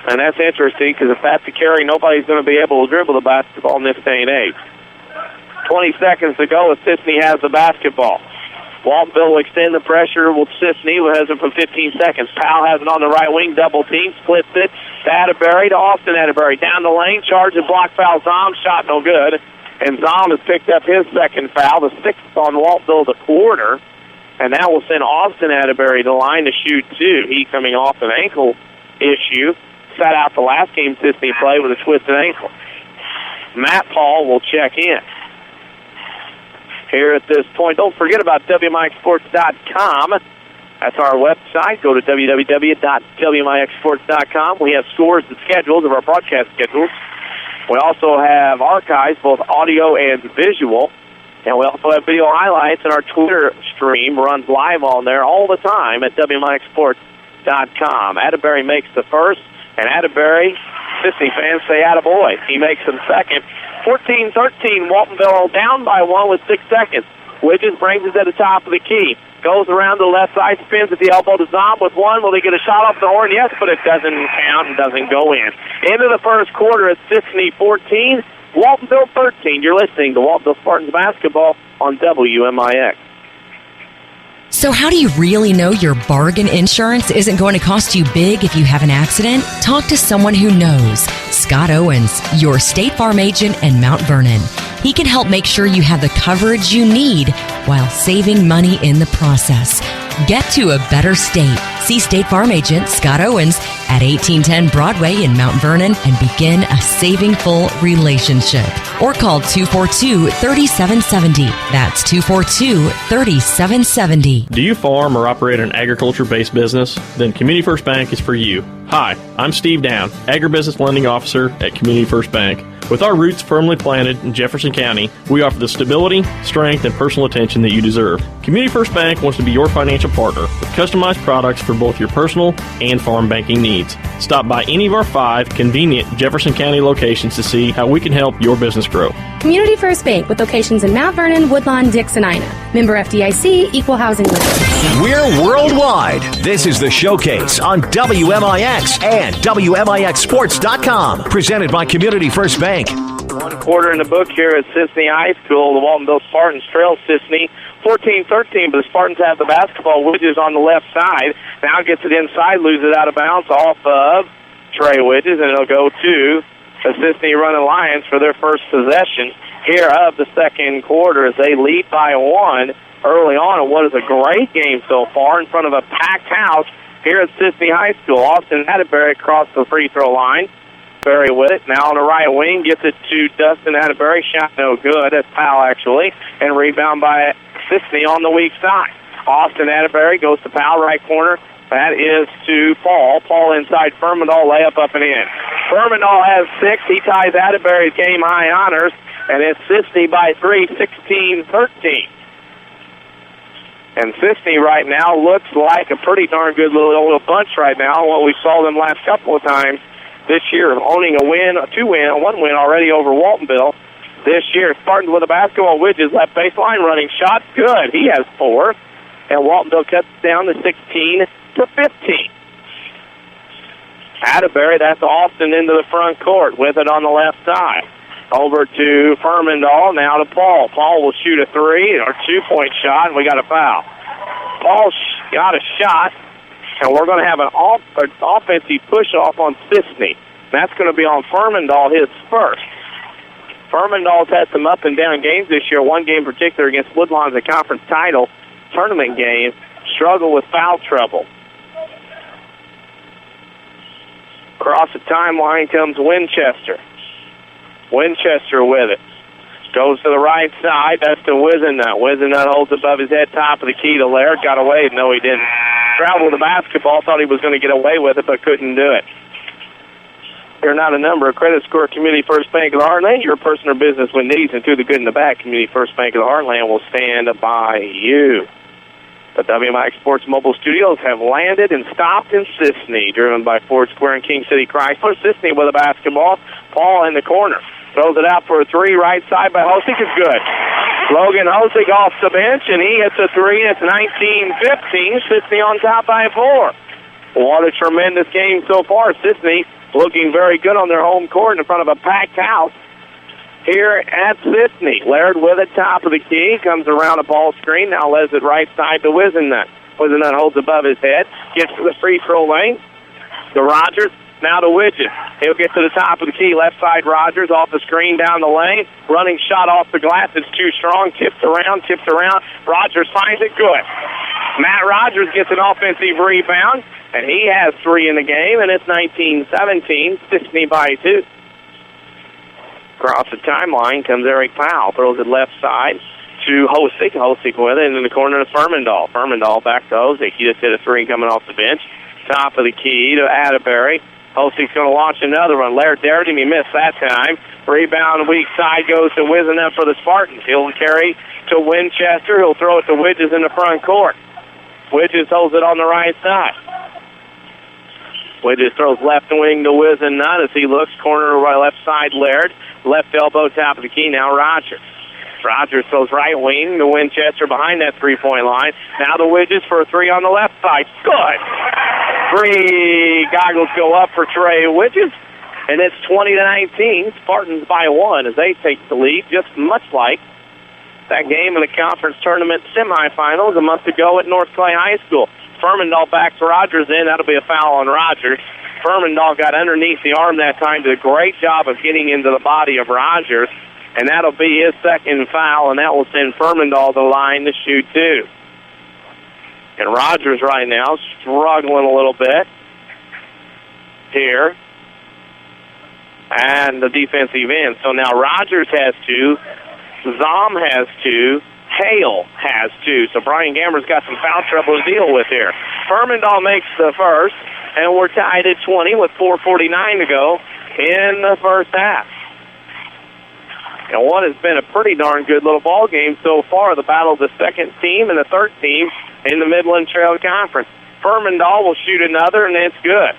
And that's interesting because if that's the carry, nobody's going to be able to dribble the basketball in this day and age. 20 seconds to go as Cisne has the basketball. Waltonville will extend the pressure with Cisne, who has it for 15 seconds. Powell has it on the right wing, double team, splits it to Atterbury, to Austin Atterbury. Down the lane, charge and block foul. Zom, shot no good. And Zom has picked up his second foul, the 6th on Waltonville, the quarter. And that will send Austin Atterbury to the line to shoot 2. He coming off an ankle issue. Sat out the last game Cisne played with a twisted ankle. Matt Paul will check in. Here at this point, don't forget about WMIXsports.com. That's our website. Go to www.WMIXsports.com. We have scores and schedules of our broadcast schedules. We also have archives, both audio and visual. And we also have video highlights, and our Twitter stream runs live on there all the time at WMIXsports.com. Atterbury makes the first, and Atterbury, Cisne fans say attaboy. He makes them second. 14-13, Waltonville down by 1 with 6 seconds. Widgeons brings it to the top of the key. Goes around to the left side, spins at the elbow to Zom with 1. Will he get a shot off the horn? Yes, but it doesn't count and doesn't go in. Into the first quarter, it's Cisne 14, Waltonville 13. You're listening to Waltonville Spartans basketball on WMIX. So how do you really know your bargain insurance isn't going to cost you big if you have an accident? Talk to someone who knows. Scott Owens, your State Farm agent in Mount Vernon. He can help make sure you have the coverage you need while saving money in the process. Get to a better state. See State Farm agent Scott Owens at 1810 Broadway in Mount Vernon and begin a saving full relationship. Or call 242-3770. That's 242-3770. Do you farm or operate an agriculture-based business? Then Community First Bank is for you. Hi, I'm Steve Down, Agribusiness Lending Officer at Community First Bank. With our roots firmly planted in Jefferson County, we offer the stability, strength, and personal attention that you deserve. Community First Bank wants to be your financial partner with customized products for both your personal and farm banking needs. Stop by any of our 5 convenient Jefferson County locations to see how we can help your business grow. Community First Bank with locations in Mount Vernon, Woodlawn, Dix, and Ina. Member FDIC, Equal Housing Lender. We're worldwide. This is The Showcase on WMIX and WMIXsports.com. Presented by Community First Bank. 1 quarter in the book here at Cisne High School. The Waltonville Spartans trail Cisne 14-13, but the Spartans have the basketball. Widges on the left side. Now gets it inside, loses it out of bounds off of Trey Widges, and it'll go to the Cisne Runnin Lions for their first possession here of the second quarter as they lead by 1 early on in what is a great game so far in front of a packed house here at Cisne High School. Austin Atterbury across the free throw line. Atterbury with it. Now on the right wing, gets it to Dustin Atterbury. Shot no good. That's foul, actually. And rebound by Cisne on the weak side. Austin Atterbury goes to Powell, right corner. That is to Paul. Paul inside Furmandahl, layup up and in. Furmandahl has 6. He ties Atterbury's game-high honors, and it's Cisne by 3, 16-13. And Cisne right now looks like a pretty darn good little bunch right now. What we saw them last couple of times this year, owning a win, one win already over Waltonville this year. Spartans with a basketball. Widges left baseline running. Shot good. He has 4. And Waltonville cuts down to 16-15. Atterbury, that's Austin into the front court with it on the left side. Over to Furmandahl, now to Paul. Paul will shoot a 3 or 2-point shot, and we got a foul. Paul got a shot, and we're going to have an offensive push-off on Cisne. That's going to be on Furmandahl, his first. Furmandahl's had some up-and-down games this year. One game in particular against Woodlawn, the conference title tournament game, struggled with foul trouble. Across the timeline comes Winchester. Winchester with it. Goes to the right side. That's to Wisenut. Wisenut holds above his head, top of the key to Laird. Got away. No, he didn't. Traveled with the basketball. Thought he was going to get away with it, but couldn't do it. You're not a number. Credit score Community First Bank of the Heartland. Your person or business with needs and to the good and the bad. Community First Bank of the Heartland will stand by you. The WMIX Sports Mobile Studios have landed and stopped in Cisne, driven by Ford Square and King City Chrysler. Cisne with a basketball. Paul in the corner. Throws it out for a three, right side by Hosick is good. Logan Hosick off the bench, and he hits a three. It's 19-15. Cisne on top by 4. What a tremendous game so far. Cisne looking very good on their home court in front of a packed house here at Cisne. Laird with it, top of the key, comes around a ball screen, now lays it right side to Wisenut. Wisenut holds above his head, gets to the free throw lane. To Rogers, now to Widget. He'll get to the top of the key, left side Rogers, off the screen, down the lane. Running shot off the glass, it's too strong, tips around. Rogers finds it, good. Matt Rogers gets an offensive rebound, and he has 3 in the game, and it's 19-17, Cisne by 2. Across the timeline comes Eric Powell, throws it left side to Hosick. Hosick with it, and in the corner to Furmandahl. Furmandahl back to Hosick. He just hit a 3 coming off the bench. Top of the key to Atterbury. Hosick's going to launch another one. Laird dared him. He missed that time. Rebound weak side goes to Wisenut for the Spartans. He'll carry to Winchester. He'll throw it to Widges in the front court. Widges holds it on the right side. Widges throws left wing to Wisenut as he looks. Corner to right left side Laird. Left elbow, top of the key, now Rogers. Rogers throws right wing to Winchester behind that three-point line. Now the Widges for a 3 on the left side. Good! 3 goggles go up for Trey Widges, and it's 20-19. Spartans by 1 as they take the lead, just much like that game in the conference tournament semifinals a month ago at North Clay High School. Furmandahl backs Rogers in. That'll be a foul on Rogers. Furmandahl got underneath the arm that time, did a great job of getting into the body of Rogers, and that'll be his second foul, and that will send Furmandahl to the line to shoot 2. And Rogers right now struggling a little bit here. And the defensive end. So now Rogers has 2, Zom has 2, Hale has 2. So Brian Gammer's got some foul trouble to deal with here. Furmandahl makes the first, and we're tied at 20 with 4:49 to go in the first half. And what has been a pretty darn good little ball game so far, the battle of the second team and the third team in the Midland Trail Conference. Furmandahl will shoot another, and it's good.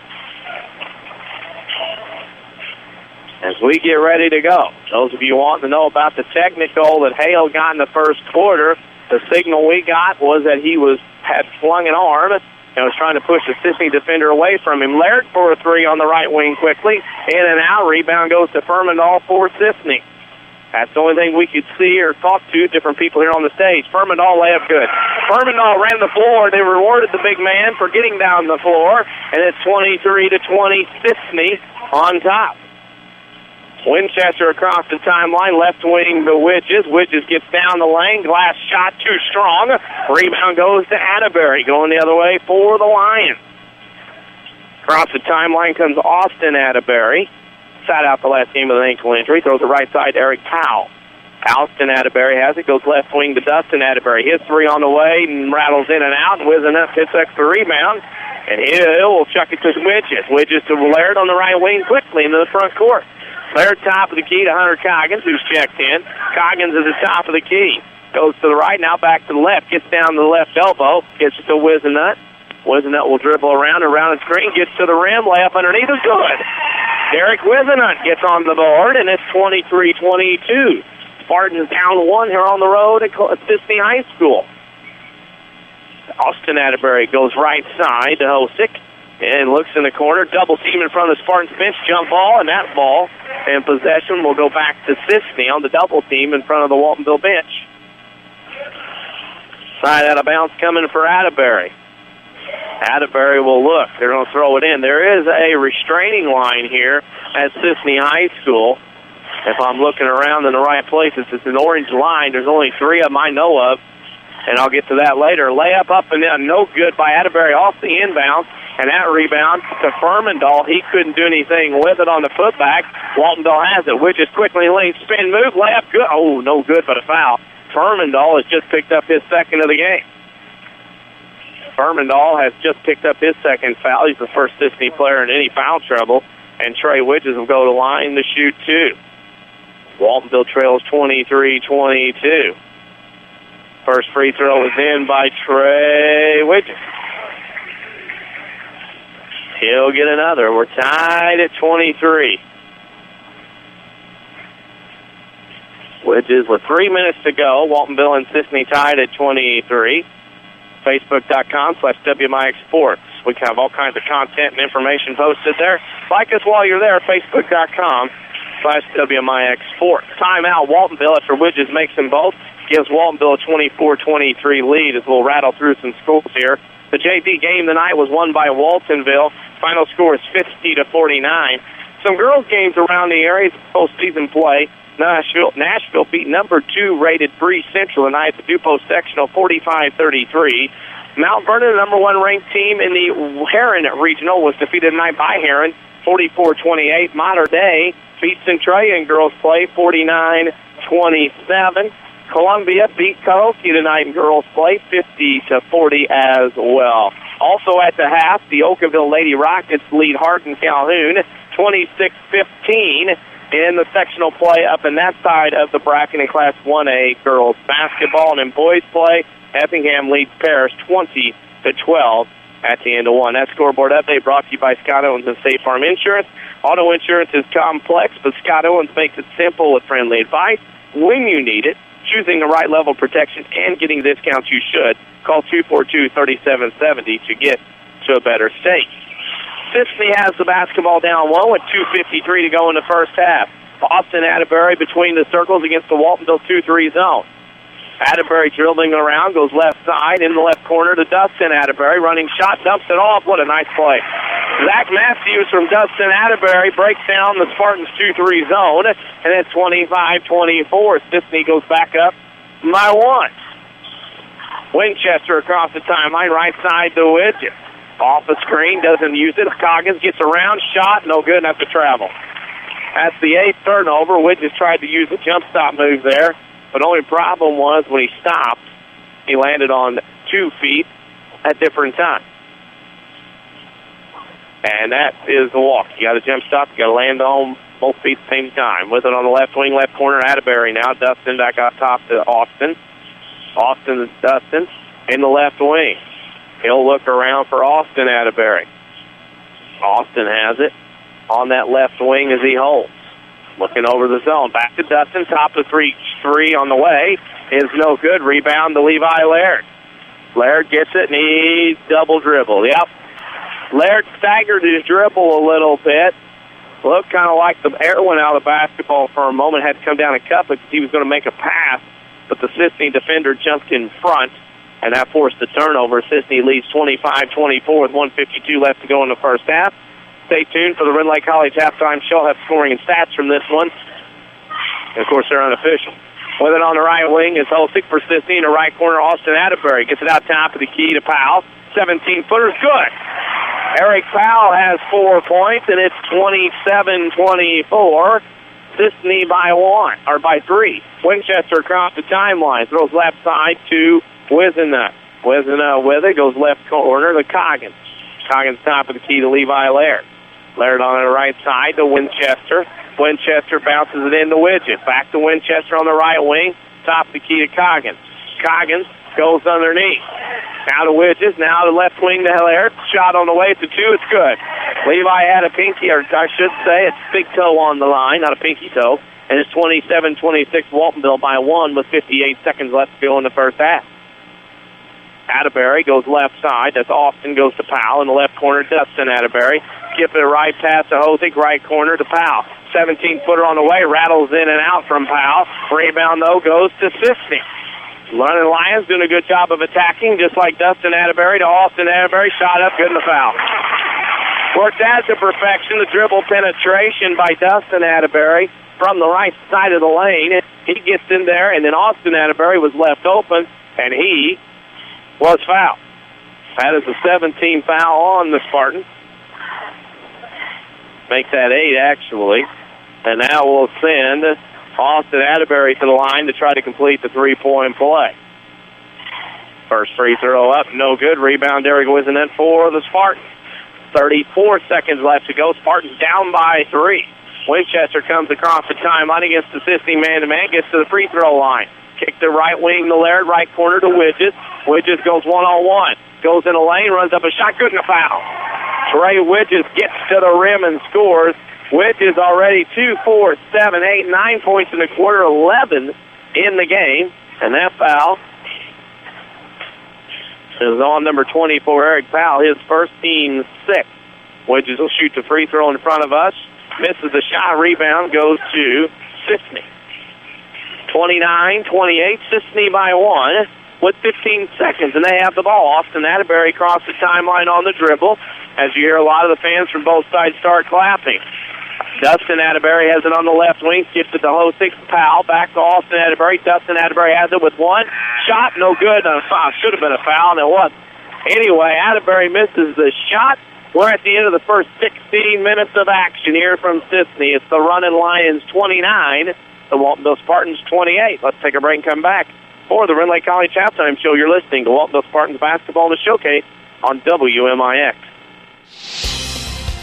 As we get ready to go, those of you wanting to know about the technical that Hale got in the first quarter, the signal we got was that he had flung an arm and was trying to push the Cisne defender away from him. Laird for a 3 on the right wing quickly. In and out. Rebound goes to Furmandahl for Cisne. That's the only thing we could see or talk to different people here on the stage. Furmandahl layup good. Furmandahl ran the floor. They rewarded the big man for getting down the floor, and it's 23-20 Cisne on top. Winchester across the timeline, left wing to Widges. Widges gets down the lane. Glass shot too strong. Rebound goes to Atterbury. Going the other way for the Lions. Across the timeline comes Austin Atterbury. Sat out the last game with an ankle injury. Throws it right side to Eric Powell. Austin Atterbury has it. Goes left wing to Dustin Atterbury. His 3 on the way and rattles in and out. And Wisenut hits extra rebound. And he'll chuck it to Widges. Widges to Laird on the right wing quickly into the front court. Laird top of the key to Hunter Coggins, who's checked in. Coggins is at the top of the key. Goes to the right, now back to the left. Gets down to the left elbow. Gets to Wisenut. Wisenut will dribble around the screen. Gets to the rim. Layup underneath is good. Derek Wisenut gets on the board, and it's 23-22. Spartans down 1 here on the road at Cisne High School. Austin Atterbury goes right side to Hosick. And looks in the corner, double team in front of the Spartans bench, jump ball, and that ball and possession will go back to Cisne on the double team in front of the Waltonville bench. Side out of bounds coming for Atterbury. Atterbury will look. They're going to throw it in. There is a restraining line here at Cisne High School. If I'm looking around in the right places, it's an orange line. There's only 3 of them I know of, and I'll get to that later. Layup up and down, no good by Atterbury off the inbound. And that rebound to Furmandahl. He couldn't do anything with it on the putback. Waltonville has it. Widges quickly lane spin move. Layup good. Oh, no good, but a foul. Furmandahl has just picked up his second of the game. Furmandahl has just picked up his second foul. He's the first Cisne player in any foul trouble And Trey Widges will go to line to shoot 2. Waltonville trails 23-22. First free throw is in by Trey Widges. He'll get another. We're tied at 23. Widges with 3 minutes to go. Waltonville and Cisne tied at 23. Facebook.com/WMIX Sports. We can have all kinds of content and information posted there. Like us while you're there, Facebook.com/WMIX Sports. Timeout, Waltonville, after Widges makes them both. Gives Waltonville a 24-23 lead as we'll rattle through some scores here. The JV game tonight was won by Waltonville. Final score is 50-49. Some girls' games around the area, postseason play. Nashville beat number 2 rated Bree Central tonight at the Dupo sectional 45-33. Mount Vernon, the number 1 ranked team in the Heron regional, was defeated tonight by Heron 44-28. Mater Dei beat Centralia in girls play 49-27. Columbia beat Cahokia tonight in girls play 50-40 as well. Also at the half, the Oakville Lady Rockets lead Hardin Calhoun 26-15 in the sectional play up in that side of the bracket in Class 1A girls basketball. And in boys play, Effingham leads Parrish 20-12 at the end of one. That scoreboard update brought to you by Scott Owens and State Farm Insurance. Auto insurance is complex, but Scott Owens makes it simple with friendly advice when you need it. Choosing the right level of protection and getting discounts you should. Call 242-3770 to get to a better state. Cisne has the basketball down low with 2:53 to go in the first half. Austin Atterbury between the circles against the Waltonville 2-3 zone. Atterbury dribbling around, goes left side in the left corner to Dustin Atterbury. Running shot, dumps it off. What a nice play. Zach Matthews from Dustin Atterbury breaks down the Spartans 2-3 zone, and it's 25-24. Cisne goes back up by 1. Winchester across the timeline, right side to Widget. Off the screen, doesn't use it. Coggins gets around, shot, no good, enough to travel. That's the 8th turnover. Widget tried to use a jump stop move there, but only problem was when he stopped, he landed on 2 feet at different times. And that is the walk. You got to jump stop, you got to land on both feet at the same time. With it on the left wing, left corner, Atterbury now. Dustin back up top to Austin. Austin is Dustin in the left wing. He'll look around for Austin Atterbury. Austin has it on that left wing as he holds. Looking over the zone. Back to Dustin. Top of 3 on the way. Is no good. Rebound to Levi Laird. Laird gets it, and he's double dribble. Yep. Laird staggered his dribble a little bit. Looked kind of like the air went out of the basketball for a moment. Had to come down and cup it because he was going to make a pass. But the Cisne defender jumped in front, and that forced the turnover. Cisne leads 25-24 with 1:52 left to go in the first half. Stay tuned for the Red Lake College halftime show. I'll have scoring and stats from this one. And, of course, they're unofficial. With it on the right wing is Holsick for Cisne. In the right corner, Austin Atterbury gets it out top of the key to Powell. 17-footer is good. Eric Powell has 4 points, and it's 27-24. Cisne by 1, or by 3. Winchester across the timeline. Throws left side to Wisenut. Wisenut with it. Goes left corner to Coggins. Coggins top of the key to Levi Laird. Laird on the right side to Winchester. Winchester bounces it into Widget. Back to Winchester on the right wing. Top of the key to Coggins. Coggins goes underneath. Now to Widget. Now to left wing to Laird. Shot on the way to 2. It's good. Levi had a pinky, or I should say, it's big toe on the line, not a pinky toe. And it's 27-26 Waltonville by 1 with 58 seconds left to go in the first half. Atterbury goes left side. That's Austin goes to Powell. In the left corner, Dustin Atterbury. Skip it right pass to Hosig. Right corner to Powell. 17-footer on the way. Rattles in and out from Powell. Rebound, though, goes to Cisne. Running Lions doing a good job of attacking, just like Dustin Atterbury to Austin Atterbury. Shot up, good in the foul. Worked that to perfection. The dribble penetration by Dustin Atterbury from the right side of the lane. He gets in there, and then Austin Atterbury was left open, and he was fouled. That is a 17 foul on the Spartans. Make that 8, actually. And now we'll send Austin Atterbury to the line to try to complete the 3-point play. First free throw up, no good. Rebound, Derek Wisenet for the Spartans. 34 seconds left to go. Spartans down by 3. Winchester comes across the timeline against the Cisne man-to-man, gets to the free throw line. Kick to right wing to Laird, right corner to Widges. Widges goes one-on-one. Goes in a lane, runs up a shot, good and a foul. Trey Widges gets to the rim and scores. Widges already 2, 4, 7, 8, 9 points in the quarter, 11 in the game. And that foul is on number 24, Eric Powell, his first team 6. Widges will shoot the free throw in front of us. Misses the shot. Rebound goes to Cisne. 29-28, Cisne by 1 with 15 seconds, and they have the ball. Austin Atterbury across the timeline on the dribble. As you hear, a lot of the fans from both sides start clapping. Dustin Atterbury has it on the left wing, skips it to Hosix. Powell back to Austin Atterbury. Dustin Atterbury has it with one. Shot, no good. Should have been a foul, and it wasn't. Anyway, Atterbury misses the shot. We're at the end of the first 16 minutes of action here from Cisne. It's the Runnin' Lions 29, the Waltonville Spartans 28. Let's take a break and come back for the Rend Lake College Halftime Show. You're listening to Waltonville Spartans Basketball in the Showcase on WMIX.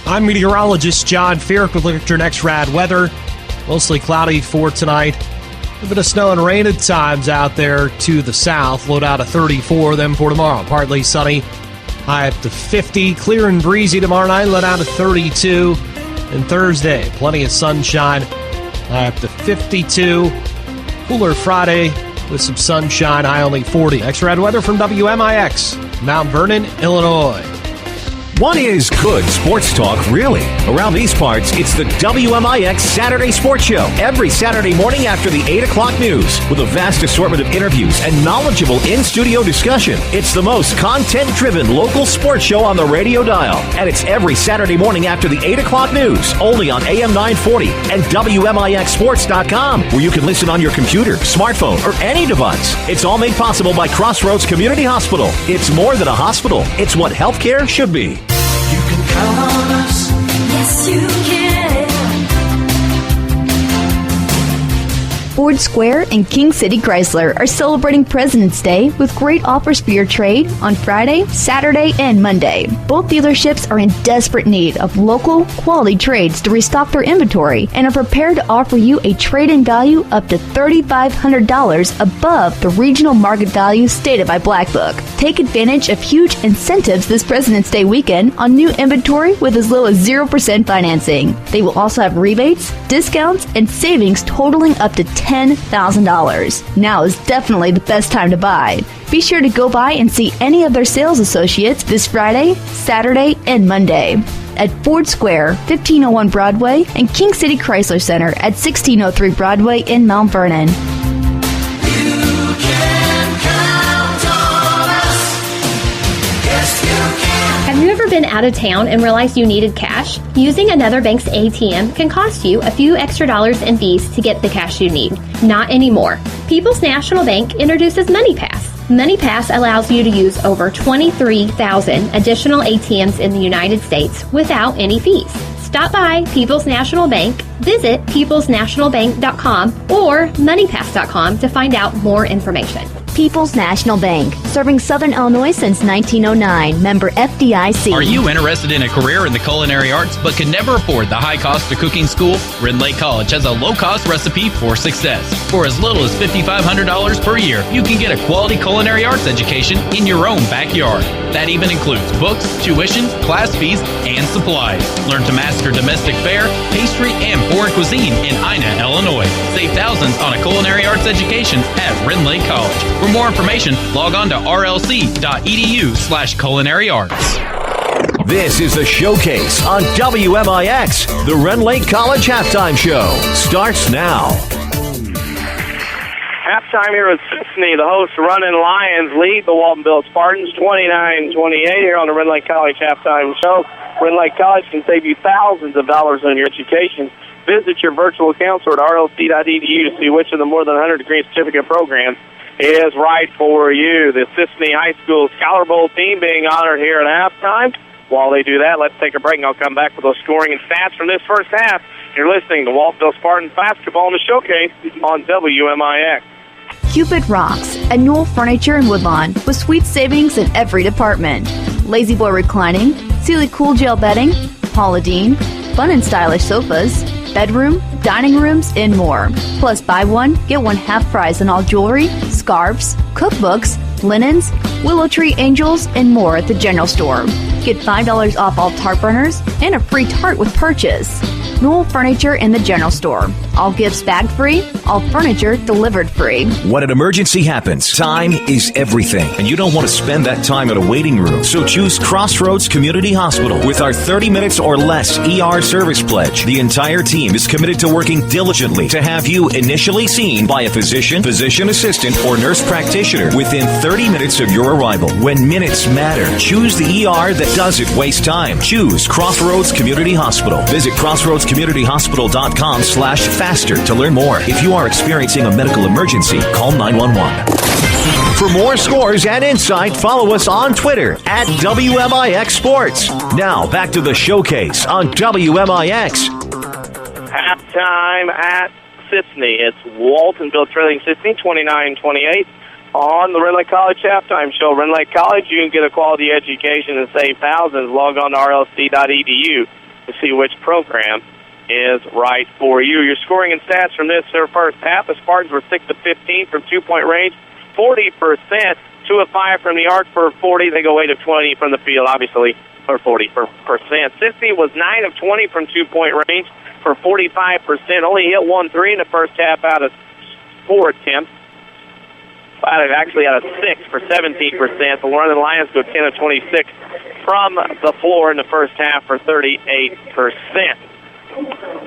I'm meteorologist John Fierk with Literature Next Rad Weather. Mostly cloudy for tonight. A bit of snow and rain at times out there to the south. Low out of 34, then for tomorrow. Partly sunny. High up to 50. Clear and breezy tomorrow night. Let out to 32. And Thursday, plenty of sunshine. High up to 52. Cooler Friday with some sunshine. High only 40. Extra Rad Weather from WMIX, Mount Vernon, Illinois. What is good sports talk, really? Around these parts, it's the WMIX Saturday Sports Show. Every Saturday morning after the 8 o'clock news. With a vast assortment of interviews and knowledgeable in-studio discussion. It's the most content-driven local sports show on the radio dial. And it's every Saturday morning after the 8 o'clock news. Only on AM 940 and WMIXSports.com. Where you can listen on your computer, smartphone, or any device. It's all made possible by Crossroads Community Hospital. It's more than a hospital. It's what healthcare should be. You can count on us. Yes, you can. Ford Square and King City Chrysler are celebrating President's Day with great offers for your trade on Friday, Saturday, and Monday. Both dealerships are in desperate need of local, quality trades to restock their inventory and are prepared to offer you a trade-in value up to $3,500 above the regional market value stated by Black Book. Take advantage of huge incentives this President's Day weekend on new inventory with as low as 0% financing. They will also have rebates, discounts, and savings totaling up to $10,000. Now is definitely the best time to buy. Be sure to go by and see any of their sales associates this Friday, Saturday, and Monday at Ford Square, 1501 Broadway, and King City Chrysler Center at 1603 Broadway in Mount Vernon. Have you ever been out of town and realized you needed cash? Using another bank's ATM can cost you a few extra dollars in fees to get the cash you need. Not anymore. People's National Bank introduces MoneyPass. MoneyPass allows you to use over 23,000 additional ATMs in the United States without any fees. Stop by People's National Bank, visit peoplesnationalbank.com or moneypass.com to find out more information. People's National Bank, serving Southern Illinois since 1909. Member FDIC. Are you interested in a career in the culinary arts but can never afford the high cost of cooking school? Rend Lake College has a low-cost recipe for success. For as little as $5,500 per year, you can get a quality culinary arts education in your own backyard. That even includes books, tuition, class fees, and supplies. Learn to master domestic fare, pastry, and foreign cuisine in Ina, Illinois. Save thousands on a culinary arts education at Rend Lake College. For more information, log on to rlc.edu/culinaryarts. This is the Showcase on WMIX. The Rend Lake College Halftime Show starts now. Halftime here with Cisne. The hosts Runnin' Lions lead the Waltonville Spartans 29-28 here on the Rend Lake College Halftime Show. Rend Lake College can save you thousands of dollars on your education. Visit your virtual counselor at rlc.edu to see which of the more than 100 degree certificate programs is right for you. The Cisne High School Scholar Bowl team being honored here at halftime. While they do that, let's take a break and I'll come back with those scoring and stats from this first half. You're listening to Waltonville Spartans Basketball in the Showcase on WMIX. Cupid Rocks, annual furniture in Woodlawn with sweet savings in every department. Lazy Boy reclining, Sealy Cool Gel bedding, Paladine, fun and stylish sofas, bedroom, dining rooms, and more. Plus, buy one, get one half price on all jewelry, scarves, cookbooks, linens, willow tree angels, and more at the general store. Get $5 off all tart burners and a free tart with purchase. Newell Furniture in the general store. All gifts bagged free, all furniture delivered free. When an emergency happens, time is everything, and you don't want to spend that time in a waiting room. So choose Crossroads Community Hospital. With our 30 minutes or less ER service pledge, the entire team is committed to working diligently to have you initially seen by a physician, physician assistant, or nurse practitioner within 30 minutes of your arrival. When minutes matter, choose the ER that doesn't waste time. Choose Crossroads Community Hospital. Visit crossroadscommunityhospital.com/faster to learn more. If you are experiencing a medical emergency, call 911. For more scores and insight, follow us on Twitter at WMIX Sports. Now, back to the showcase on WMIX. Halftime at Cisne. It's Waltonville trailing Cisne 29-28. On the Rend Lake College halftime show. Rend Lake College, you can get a quality education and save thousands. Log on to rlc.edu to see which program is right for you. Your scoring and stats from this their first half. The Spartans were 6 of 15 from two-point range, 40%, 2 of 5 from the arc for 40. They go 8 of 20 from the field, obviously, for 40%. Cisne was 9 of 20 from two-point range for 45%. Only hit 1 3 in the first half out of 4 attempts. Actually out of 6 for 17%. The Runnin Lions go 10 of 26 from the floor in the first half for 38%.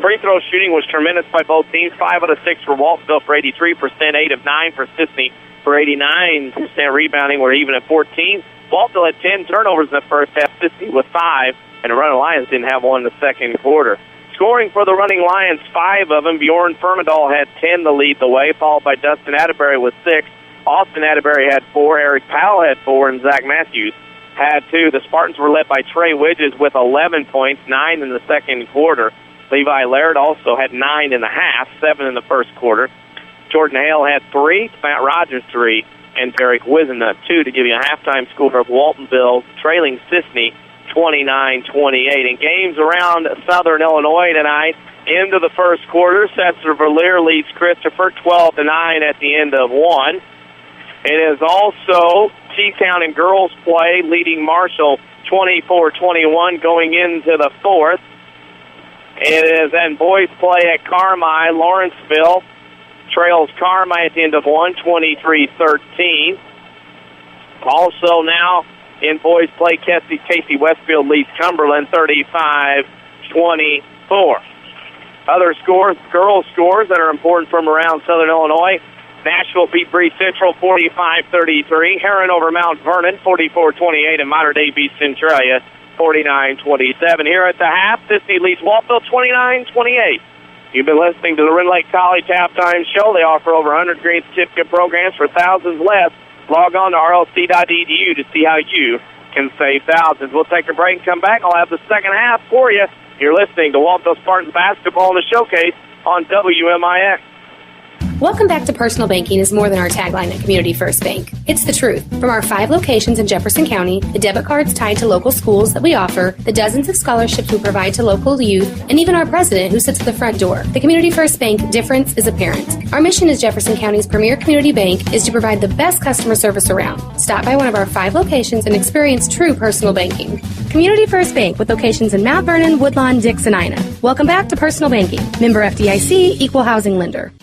Free throw shooting was tremendous by both teams. 5 out of 6 for Waltonville for 83%, 8 of 9 for Cisne for 89%. Rebounding were even at 14. Waltonville had 10 turnovers in the first half, Cisne with 5, and the Runnin Lions didn't have one in the second quarter. Scoring for the Running Lions, 5 of them. Bjorn Firmendal had 10 to lead the way, followed by Dustin Atterbury with 6. Austin Atterbury had 4, Eric Powell had 4, and Zach Matthews had 2. The Spartans were led by Trey Widges with 11 points, 9 in the second quarter. Levi Laird also had 9.5, 7 in the first quarter. Jordan Hale had 3, Matt Rogers 3, and Derek Wisenut 2 to give you a halftime score of Waltonville trailing Cisne 29-28. In games around Southern Illinois tonight, into the first quarter, Sesser-Valier leads Christopher 12-9 at the end of 1. It is also T-Town and girls play leading Marshall 24-21 going into the fourth. It is then boys play at Carmi. Lawrenceville trails Carmi at the end of 1, 23-13. Also now in boys play, Casey Westfield leads Cumberland 35-24. Other scores, girls scores that are important from around Southern Illinois. Nashville beat Bree Central 45-33. Heron over Mount Vernon 44-28, and Mater Dei beat Centralia 49-27. Here at the half, Cisne leads Waltonville 29-28. You've been listening to the Rend Lake College halftime show. They offer over 100 grade certificate programs for thousands less. Log on to rlc.edu to see how you can save thousands. We'll take a break and come back. I'll have the second half for you. You're listening to Waltonville Spartans basketball in the showcase on WMIX. Welcome back to Personal Banking is more than our tagline at Community First Bank. It's the truth. From our 5 locations in Jefferson County, the debit cards tied to local schools that we offer, the dozens of scholarships we provide to local youth, and even our president who sits at the front door. The Community First Bank difference is apparent. Our mission as Jefferson County's premier community bank is to provide the best customer service around. Stop by one of our 5 locations and experience true personal banking. Community First Bank with locations in Mount Vernon, Woodlawn, Dix, and Ina. Welcome back to Personal Banking. Member FDIC, Equal Housing Lender.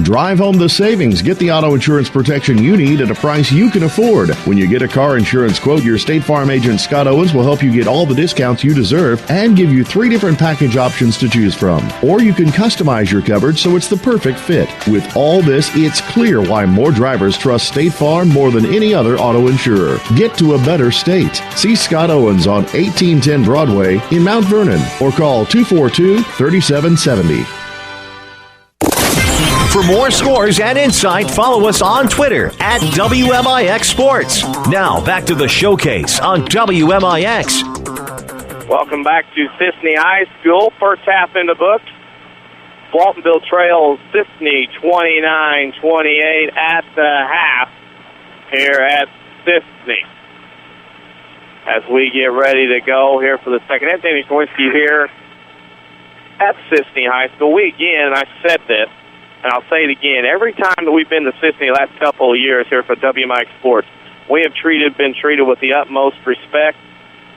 Drive home the savings. Get the auto insurance protection you need at a price you can afford. When you get a car insurance quote, your State Farm agent Scott Owens will help you get all the discounts you deserve and give you 3 different package options to choose from. Or you can customize your coverage so it's the perfect fit. With all this, it's clear why more drivers trust State Farm more than any other auto insurer. Get to a better state. See Scott Owens on 1810 Broadway in Mount Vernon or call 242-3770. For more scores and insight, follow us on Twitter at WMIX Sports. Now, back to the showcase on WMIX. Welcome back to Cisne High School. First half in the books. Waltonville trails Cisne 29-28 at the half here at Cisne. as we get ready to go here for the second half. Danny Czerwinski here at Cisne High School. And I said this, and I'll say it again, every time that we've been to Cisne the last couple of years here for WMIX Sports, we have been treated with the utmost respect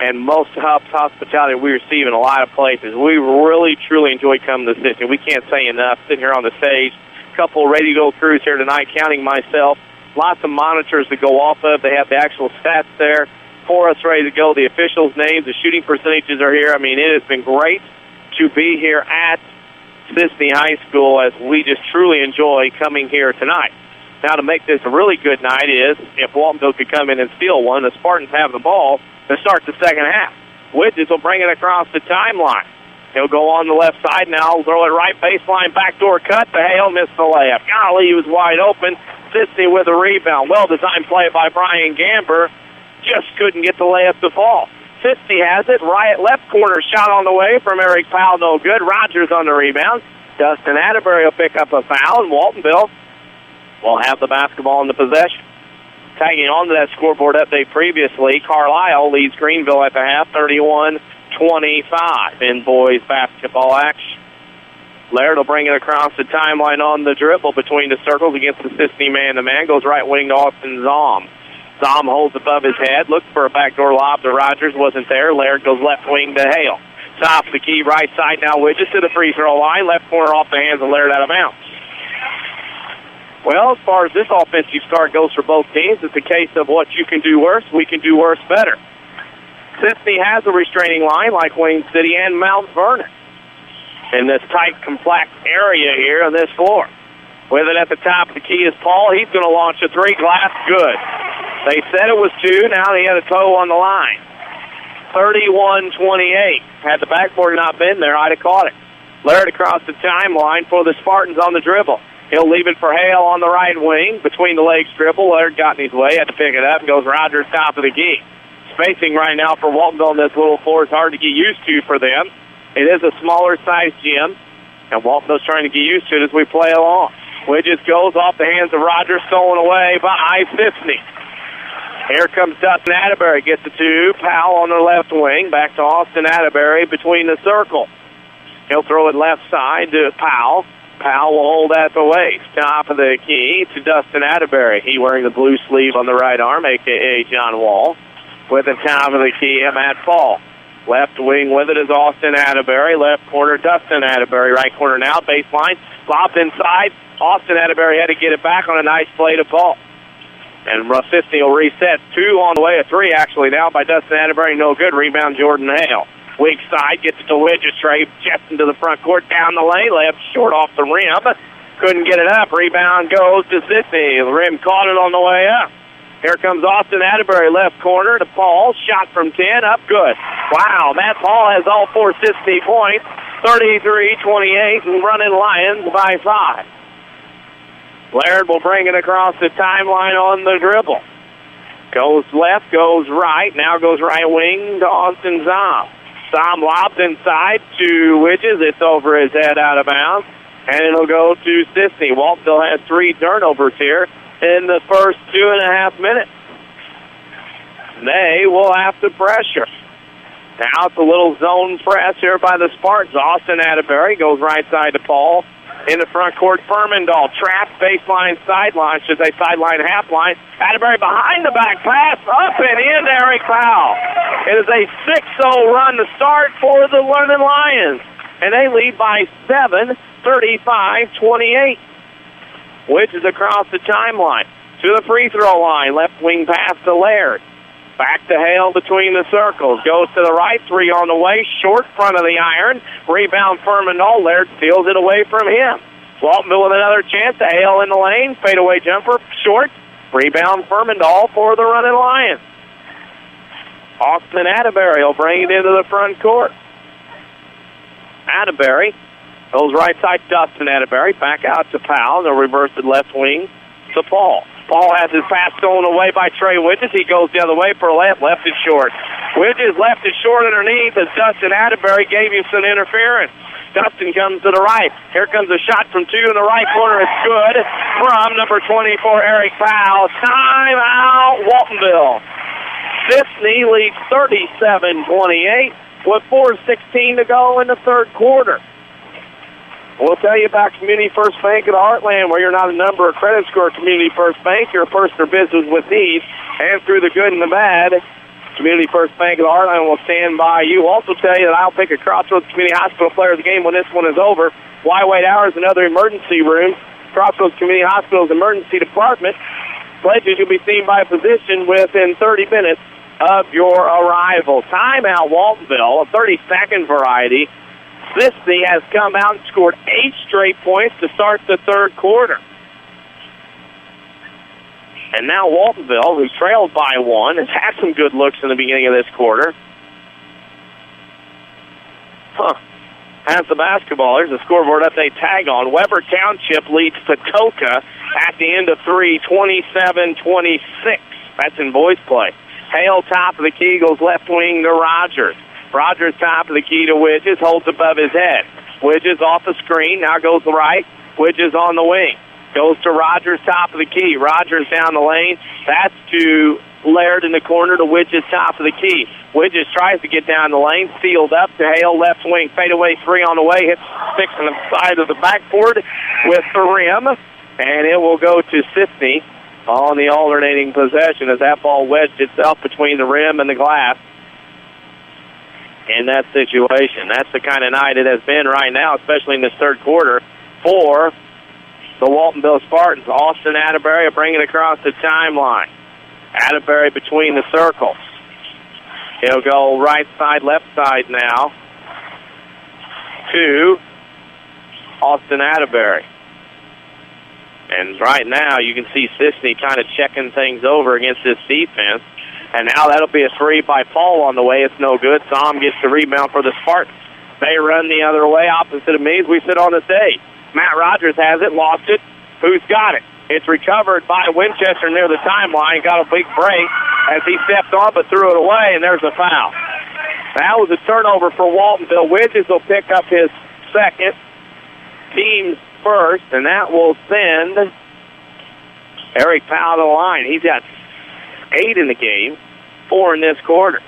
and most hospitality we receive in a lot of places. We really, truly enjoy coming to Cisne. We can't say enough. Sitting here on the stage, a couple ready-to-go crews here tonight, counting myself. Lots of monitors to go off of. They have the actual stats there for us ready to go. The officials' names, the shooting percentages are here. I mean, it has been great to be here at Cisne High School as we just truly enjoy coming here tonight. Now, to make this a really good night is if Waltonville could come in and steal one, the Spartans have the ball to start the second half. Widges will bring it across the timeline. He'll go on the left side now, throw it right baseline, backdoor cut to Hale, missed the layup. Golly, he was wide open. Cisne with a rebound. Well-designed play by Brian Gamber. Just couldn't get the layup to fall. Cisne has it. Right left corner shot on the way from Eric Powell. No good. Rogers on the rebound. Dustin Atterbury will pick up a foul, and Waltonville will have the basketball in the possession. Tagging on to that scoreboard update previously, Carlisle leads Greenville at the half, 31-25 in boys basketball action. Laird will bring it across the timeline on the dribble between the circles against the Cisne man-to-man. Goes right wing to Austin Zom. Zom holds above his head, looks for a backdoor lob to Rogers, wasn't there. Laird goes left wing to Hale. Top the key, right side now, Widges to the free throw line. Left corner off the hands of Laird out of bounds. Well, as far as this offensive start goes for both teams, it's a case of what you can do worse, we can do worse better. Cisne has a restraining line like Wayne City and Mount Vernon in this tight, compact area here on this floor. With it at the top of the key is Paul. He's going to launch a three. Glass good. They said it was two. Now he had a toe on the line. 31-28. Had the backboard not been there, I'd have caught it. Laird across the timeline for the Spartans on the dribble. He'll leave it for Hale on the right wing. Between the legs dribble. Laird got in his way. Had to pick it up. And goes Rogers top of the key. Spacing right now for Waltonville on this little floor is hard to get used to for them. It is a smaller size gym. And Waltonville's trying to get used to it as we play along. Widges goes off the hands of Rogers, stolen away by Cisne. Here comes Dustin Atterbury, gets the two. Powell on the left wing, back to Austin Atterbury between the circle. He'll throw it left side to Powell. Powell will hold at the waist. Top of the key to Dustin Atterbury. He wearing the blue sleeve on the right arm, a.k.a. John Wall. With the top of the key, Matt Fall. Left wing with it is Austin Atterbury. Left corner, Dustin Atterbury. Right corner now, baseline. Lobbed inside. Austin Atterbury had to get it back on a nice play to Paul. And Cisne will reset. Two on the way, a three actually now by Dustin Atterbury. No good. Rebound Jordan Hale. Weak side, gets it to Widges. Trey chest into the front court, down the lane. Left short off the rim. Couldn't get it up. Rebound goes to Cisne. The rim caught it on the way up. Here comes Austin Atterbury, left corner to Paul. Shot from 10, up good. Wow, Matt Paul has all four Cisne points. 33-28, and Runnin Lions by 5. Laird will bring it across the timeline on the dribble. Goes left, goes right. Now goes right wing to Austin Zom. Zom lobs inside to Widges. It's over his head out of bounds. And it'll go to Cisne. Waltonville has 3 turnovers here in the first 2.5 minutes. They will have to pressure. Now it's a little zone press here by the Spartans. Austin Atterbury goes right side to Paul. In the front court, Furmandahl trapped baseline sideline, should say sideline half line. Atterbury behind the back pass, up and in to Eric Powell. It is a 6-0 run to start for the Runnin Lions. And they lead by 7, 35-28. Widges across the timeline to the free throw line. Left wing pass to Laird. Back to Hale between the circles. Goes to the right, 3 on the way. Short front of the iron. Rebound Furmandahl. Laird steals it away from him. Waltonville with another chance. Hale in the lane. Fadeaway jumper. Short. Rebound Furmandahl for the Runnin Lions. Austin Atterbury will bring it into the front court. Atterbury goes right side, Dustin Atterbury. Back out to Powell. They'll reverse it left wing to Paul. Paul has his pass stolen away by Trey Widges. He goes the other way for a layup. Left it short. Widges left it short underneath as Dustin Atterbury gave him some interference. Dustin comes to the right. Here comes a shot from 2 in the right corner. It's good from number 24, Eric Powell. Time out, Waltonville. Cisne leads 37-28 with 4:16 to go in the third quarter. We'll tell you about Community First Bank of the Heartland, where you're not a number or credit score. Community First Bank, you're a person or business with needs, and through the good and the bad, Community First Bank of the Heartland will stand by you. We'll also tell you that I'll pick a Crossroads Community Hospital player of the game when this one is over. Why wait hours in other emergency rooms? Crossroads Community Hospital's emergency department. Pledges you'll be seen by physician within 30 minutes of your arrival. Timeout, Waltonville, a 30-second variety. Cisne has come out and scored 8 straight points to start the third quarter. And now Waltonville, who trailed by 1, has had some good looks in the beginning of this quarter. Has the basketball. There's a scoreboard update tag on. Weber Township leads Patoka at the end of 3, 27-26. That's in boys play. Hale, top of the key, goes left wing to Rogers. Rogers, top of the key to Widges, holds above his head. Widges off the screen, now goes right. Widges on the wing. Goes to Rogers, top of the key. Rogers down the lane. That's to Laird in the corner to Widges, top of the key. Widges tries to get down the lane, sealed up to Hale, left wing. Fadeaway 3 on the way, hits 6 on the side of the backboard with the rim. And it will go to Cisne on the alternating possession as that ball wedged itself between the rim and the glass. In that situation, that's the kind of night it has been right now, especially in this third quarter, for the Waltonville Spartans. Austin Atterbury bringing it across the timeline. Atterbury between the circles. He'll go right side, left side now to Austin Atterbury. And right now you can see Cisne kind of checking things over against this defense. And now that'll be a 3 by Paul on the way. It's no good. Tom gets the rebound for the Spartans. They run the other way, opposite of me as we sit on the stage. Matt Rogers has it, lost it. Who's got it? It's recovered by Winchester near the timeline. Got a big break as he stepped on but threw it away, and there's a foul. That was a turnover for Waltonville. Widges will pick up his second, team's first, and that will send Eric Powell to the line. He's got 8 in the game, 4 in this quarter.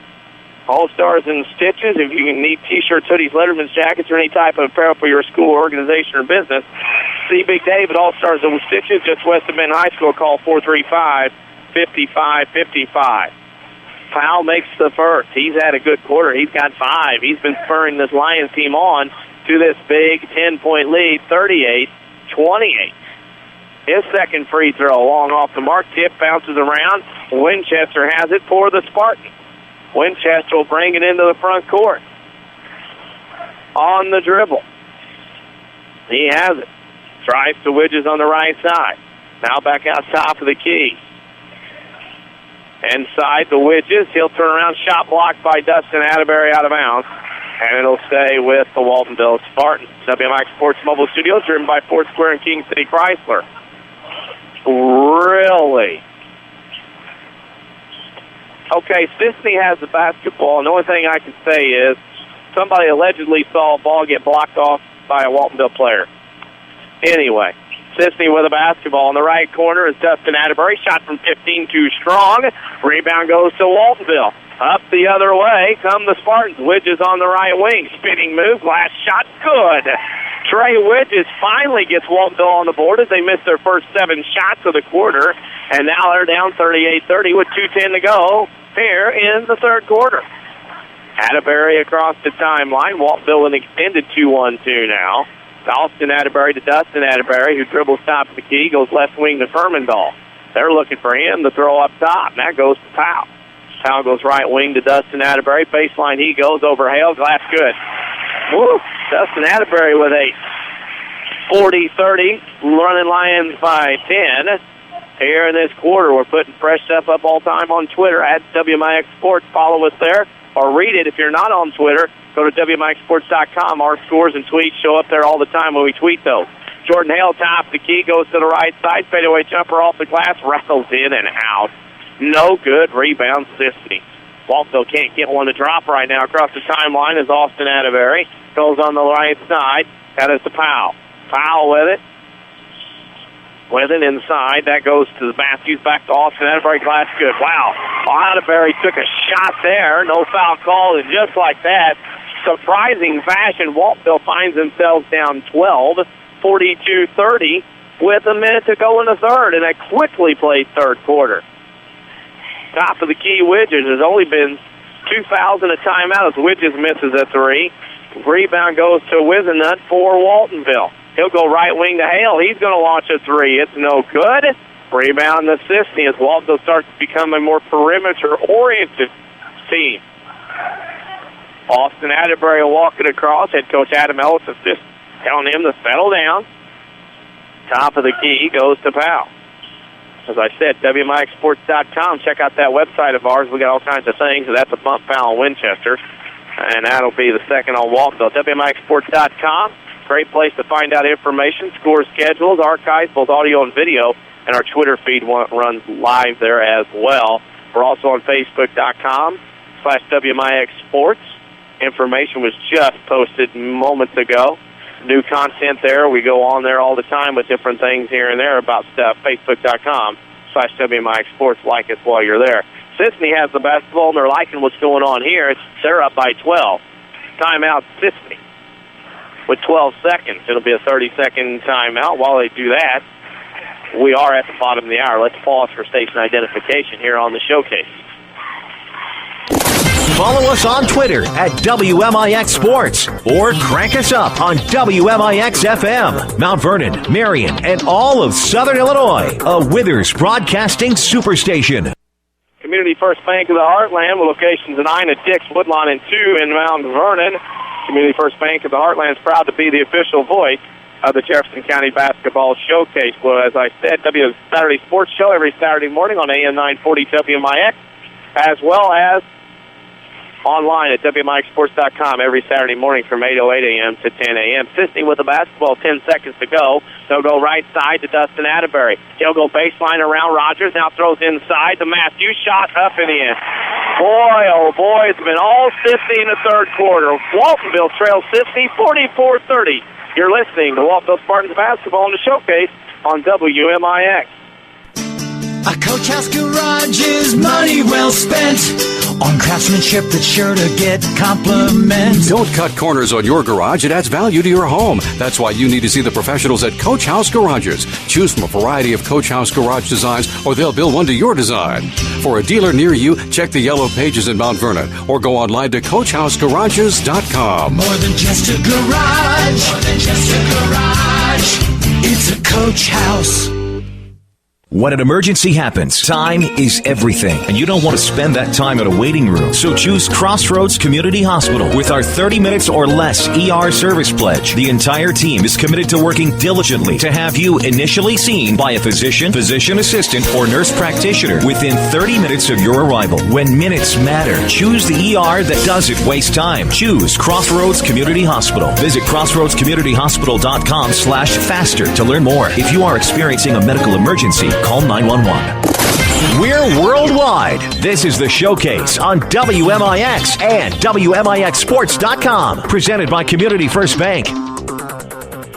All-Stars and Stitches, if you need T-shirts, hoodies, Letterman's jackets, or any type of apparel for your school, organization, or business, see Big Dave at All-Stars and Stitches, just west of Bend High School. Call 435-5555. Powell makes the first. He's had a good quarter. He's got 5. He's been spurring this Lions team on to this big 10-point lead, 38-28. His second free throw, long off the mark. Tip bounces around. Winchester has it for the Spartans. Winchester will bring it into the front court. On the dribble. He has it. Drives to Widges on the right side. Now back out top of the key. Inside the Widges. He'll turn around. Shot blocked by Dustin Atterbury out of bounds. And it'll stay with the Waltonville Spartans. WMIX Sports Mobile Studios, driven by Ford Square and King City Chrysler. Really? Okay, Cisne has the basketball, and the only thing I can say is somebody allegedly saw a ball get blocked off by a Waltonville player. Anyway, Cisne with a basketball in the right corner is Dustin Atterbury. Shot from 15, too strong. Rebound goes to Waltonville. Up the other way come the Spartans. Widges on the right wing. Spinning move. Last shot. Good. Trey Widges finally gets Waltonville on the board as they missed their first 7 shots of the quarter. And now they're down 38-30 with 2:10 to go here in the third quarter. Atterbury across the timeline. Waltonville an extended 2-1-2 now. Austin Atterbury to Dustin Atterbury, who dribbles top of the key, goes left wing to Furmandahl. They're looking for him to throw up top, and that goes to Powell. Powell goes right wing to Dustin Atterbury. Baseline, he goes over Hale. Glass good. Woo! Dustin Atterbury with a 40-30, running Lions by 10. Here in this quarter, we're putting fresh stuff up all time on Twitter at WMIX Sports. Follow us there, or read it if you're not on Twitter. Go to WMIXsports.com. Our scores and tweets show up there all the time when we tweet those. Jordan Hale, top the key, goes to the right side. Fadeaway jumper off the glass, rattles in and out. No good. Rebound, Cisne. Waltonville can't get one to drop right now. Across the timeline is Austin Atterbury. Goes on the right side. That is to Powell. Powell with it. with it inside. That goes to Matthews, back to Austin Atterbury. Glass good. Wow. Atterbury took a shot there. No foul called, and just like that, surprising fashion, Waltonville finds themselves down 12, 42-30, with a minute to go in the third, and a quickly played third quarter. Top of the key, Widges. There's only been 2 fouls and a timeout as Widges misses a three. Rebound goes to Wisenut for Waltonville. He'll go right wing to Hale. He's going to launch a three. It's no good. Rebound to Cisne as Waltonville starts to become a more perimeter-oriented team. Austin Atterbury walking across. Head coach Adam Ellis is just telling him to settle down. Top of the key goes to Powell. As I said, WMIXsports.com. Check out that website of ours. We got all kinds of things. That's a bump foul in Winchester. And that'll be the second on Waltonville. WMIXsports.com. Great place to find out information, score schedules, archives, both audio and video. And our Twitter feed runs live there as well. We're also on Facebook.com/WMIX Sports. Information was just posted moments ago. New content there. We go on there all the time with different things here and there about stuff. Facebook.com/WMIX Sports. Like us while you're there. Cisne has the basketball, and they're liking what's going on here. They're up by 12. Timeout, Cisne. With 12 seconds. It'll be a 30-second timeout. While they do that, we are at the bottom of the hour. Let's pause for station identification here on the showcase. Follow us on Twitter at WMIX Sports or crank us up on WMIX FM, Mount Vernon, Marion, and all of Southern Illinois, a Withers Broadcasting Superstation. Community First Bank of the Heartland with locations in 9 at Dix, Woodlawn, and 2 in Mount Vernon. Community First Bank of the Heartland is proud to be the official voice of the Jefferson County Basketball Showcase. Well, as I said, Saturday Sports Show every Saturday morning on AM 940 WMIX, as well as online at WMIXsports.com every Saturday morning from 8:08 a.m. to 10 a.m. Cisne with the basketball, 10 seconds to go. They'll go right side to Dustin Atterbury. He'll go baseline around Rogers, now throws inside to Matthews, shot up and in. Boy, oh boy, it's been all Cisne in the third quarter. Waltonville trails Cisne 44-30. You're listening to Waltonville Spartans basketball on the showcase on WMIX. A Coach House Garage is money well spent on craftsmanship that's sure to get compliments. Don't cut corners on your garage. It adds value to your home. That's why you need to see the professionals at Coach House Garages. Choose from a variety of Coach House garage designs, or they'll build one to your design. For a dealer near you, check the yellow pages in Mount Vernon or go online to CoachHouseGarages.com. More than just a garage. More than just a garage. It's a Coach House. When an emergency happens, time is everything, and you don't want to spend that time in a waiting room. So choose Crossroads Community Hospital. With our 30 minutes or less ER service pledge, the entire team is committed to working diligently to have you initially seen by a physician, physician assistant, or nurse practitioner within 30 minutes of your arrival. When minutes matter, choose the ER that doesn't waste time. Choose Crossroads Community Hospital. Visit crossroadscommunityhospital.com/faster to learn more. If you are experiencing a medical emergency, call 911. We're worldwide. This is the Showcase on WMIX and WMIXsports.com. Presented by Community First Bank.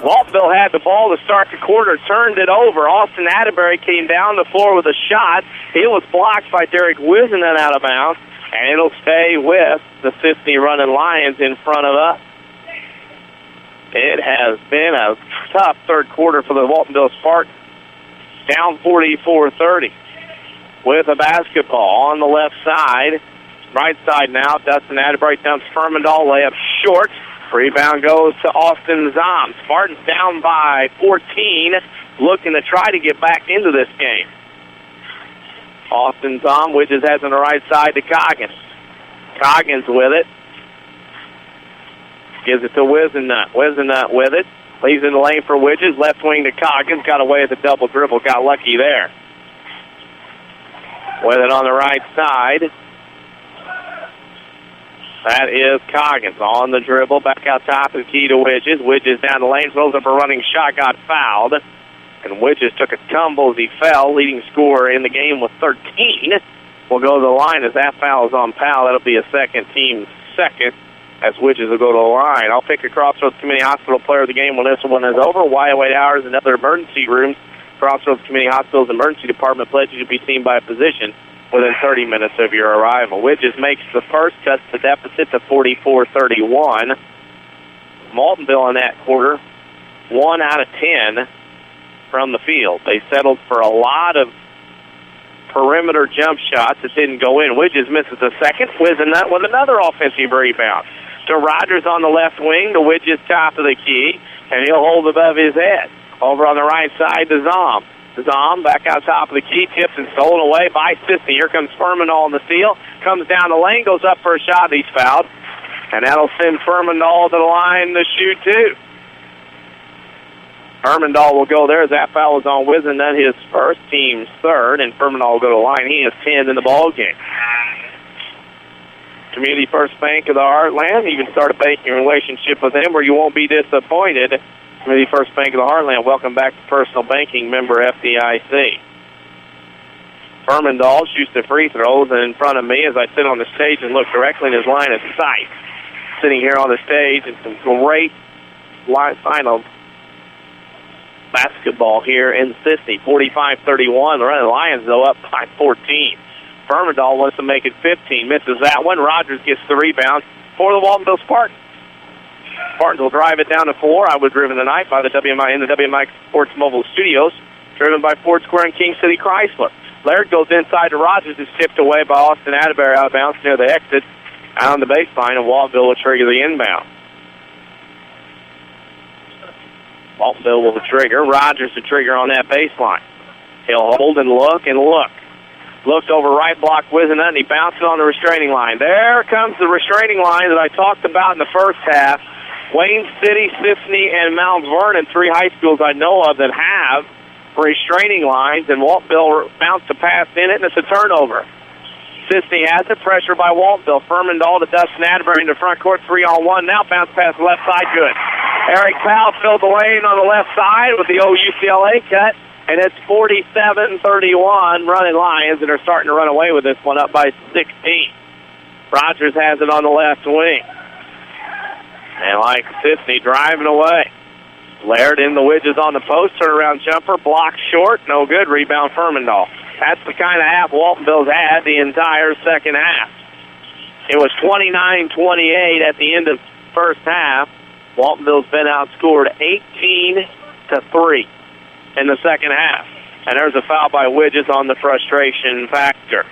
Waltonville had the ball to start the quarter, turned it over. Austin Atterbury came down the floor with a shot. He was blocked by Derek Wisenan out of bounds, and it'll stay with the Cisne Runnin Lions in front of us. It has been a tough third quarter for the Waltonville Spartans. Down 44-30 with a basketball on the left side. Right side now, Dustin Atterbury dumps Fermandahl, layup short. Rebound goes to Austin Zom. Spartans down by 14, looking to try to get back into this game. Austin Zom, Widges has on the right side to Coggins. Coggins with it. Gives it to Wisenut. Wisenut with it. Leaves in the lane for Widges. Left wing to Coggins. Got away with the double dribble. Got lucky there. With it on the right side. That is Coggins on the dribble. Back out top of the key to Widges. Widges down the lane. Throws up a running shot. Got fouled. And Widges took a tumble as he fell. Leading scorer in the game with 13. Will go to the line as that foul is on Powell. That'll be a team second. As Widges will go to the line. I'll pick a Crossroads Community Hospital player of the game when this one is over. Wyatt Hours and other emergency rooms Crossroads Community Hospital's emergency department pledges you to be seen by a physician within 30 minutes of your arrival. Widges makes the first, cuts the deficit to 44-31. Waltonville in that quarter, 1 out of 10 from the field. They settled for a lot of perimeter jump shots that didn't go in. Widges misses a second. Wizenut with another offensive rebound. To Rogers on the left wing, to Widges top of the key, and he'll hold above his head. Over on the right side to Zom. Zom back out top of the key, tips and stolen away by Cisne. Here comes Furmandahl on the steal. Comes down the lane, goes up for a shot, he's fouled. And that'll send Furmandahl to the line to shoot two. Furmandahl will go there as that foul is on Wizenut, his first, team's third, and Furmandahl will go to the line. He has 10 in the ball game. Community First Bank of the Heartland. You can start a banking relationship with them where you won't be disappointed. Community First Bank of the Heartland. Welcome back to Personal Banking, member FDIC. Furmandahl shoots the free throws, and in front of me as I sit on the stage and look directly in his line of sight. Sitting here on the stage, and some great final basketball here in Cisne. 45-31. The Running Lions, though, up by 14. Furmandahl wants to make it 15. Misses that one. Rogers gets the rebound for the Waltonville Spartans. Spartans will drive it down to 4. I was driven tonight by the WMIX Sports Mobile Studios, driven by Ford Square and King City Chrysler. Laird goes inside to Rogers, is tipped away by Austin Atterbury out of bounds near the exit, out on the baseline, and Waltonville will trigger the inbound. Waltonville will trigger. Rogers to trigger on that baseline. He'll hold and look and look. Looks over right block, Wizenut, and he bounces on the restraining line. There comes the restraining line that I talked about in the first half. Wayne City, Cisne, and Mount Vernon, 3 high schools I know of that have restraining lines, and Waltonville bounced a pass in it, and it's a turnover. Cisne has it, pressure by Waltonville. Furmandahl to Dustin Atterbury in the front court, 3-on-1. Now bounce pass left side, good. Eric Powell filled the lane on the left side with the OUCLA cut, and it's 47-31 Running Lions, and are starting to run away with this one, up by 16. Rogers has it on the left wing. And like Cisne driving away. Laird in the Widges on the post, turnaround jumper, blocked short, no good, rebound Furmandahl. That's the kind of half Waltonville's had the entire second half. It was 29-28 at the end of first half. Waltonville's been outscored 18-3 in the second half. And there's a foul by Widges on the frustration factor.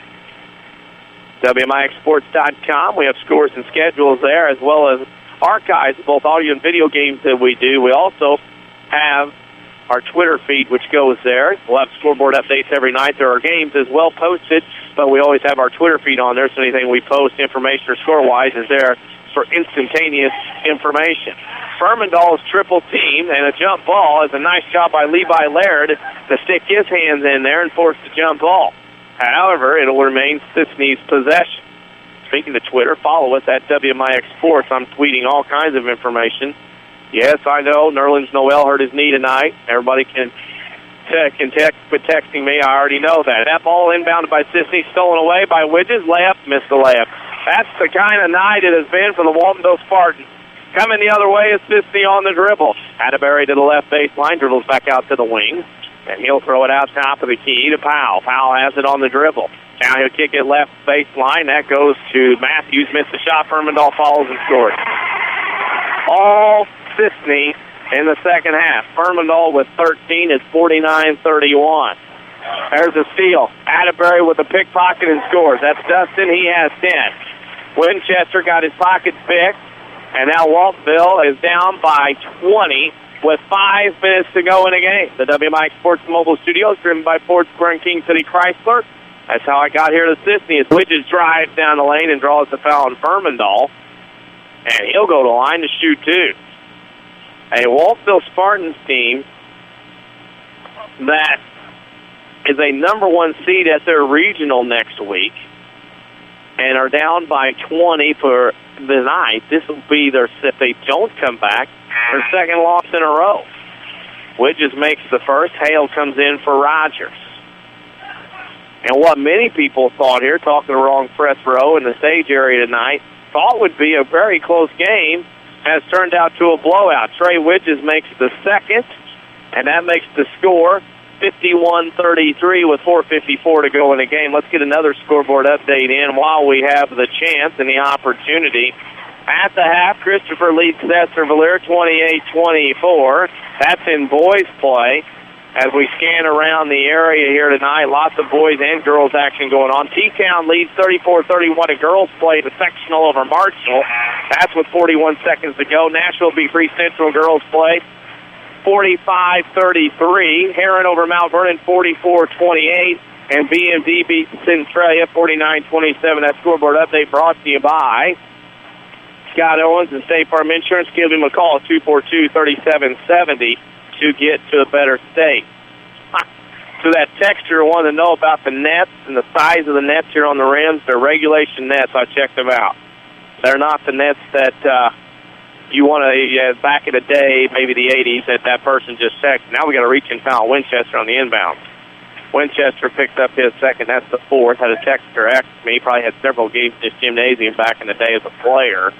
WMIXsports.com, we have scores and schedules there, as well as archives of both audio and video games that we do. We also have our Twitter feed, which goes there. We'll have scoreboard updates every night. There are games as well posted, but we always have our Twitter feed on there, so anything we post, information or score-wise, is there for instantaneous information. Furmandahl's triple team and a jump ball is a nice job by Levi Laird to stick his hands in there and force the jump ball. However, it'll remain Cisne's possession. Speaking to Twitter, follow us at WMIX Sports. I'm tweeting all kinds of information. Yes, I know Nerlens Noel hurt his knee tonight. Everybody can quit texting me. I already know that. That ball inbounded by Cisne, stolen away by Widges. Layup, missed the layup. That's the kind of night it has been for the Waltonville Spartans. Coming the other way is Cisne on the dribble. Atterbury to the left baseline, dribbles back out to the wing, and he'll throw it out top of the key to Powell. Powell has it on the dribble. Now he'll kick it left baseline. That goes to Matthews. Missed the shot. Furmandahl follows and scores. All Cisne in the second half. Furmandahl with 13 is 49-31. There's a steal. Atterbury with a pickpocket and scores. That's Dustin. He has 10. Winchester got his pockets picked, and now Waltonville is down by 20 with 5 minutes to go in the game. The WMIX Sports Mobile Studios, driven by Ford Square and King City Chrysler. That's how I got here to Cisne. As Widges drives down the lane and draws the foul on Furmandahl, and he'll go to the line to shoot two. A Waltonville Spartans team that is a number 1 seed at their regional next week and are down by 20 for the night. This will be their, if they don't come back, their second loss in a row. Widges makes the first. Hale comes in for Rogers. And what many people thought here, talking the wrong press row in the stage area tonight, thought would be a very close game, has turned out to a blowout. Trey Widges makes the second, and that makes the score 51-33 with 4:54 to go in the game. Let's get another scoreboard update in while we have the chance and the opportunity. At the half, Christopher leads Sesser-Valier 28-24. That's in boys play. As we scan around the area here tonight, lots of boys and girls action going on. T-Town leads 34-31 in girls play, the sectional over Marshall. That's with 41 seconds to go. Nashville beat Free Central girls play 45-33. Heron over Mount Vernon 44-28. And BMD beats Centralia 49-27. That scoreboard update brought to you by Scott Owens and State Farm Insurance. Give him a call at 242-3770 to get to a better state. So that texture wanted to know about the nets and the size of the nets here on the rims. They're regulation nets. I checked them out. They're not the nets that you want to, back in the day, maybe the 80s, that person just texted. Now we got to reach and foul Winchester on the inbound. Winchester picked up his second. That's the fourth. Had a texter ask me. He probably had several games in this gymnasium back in the day as a player.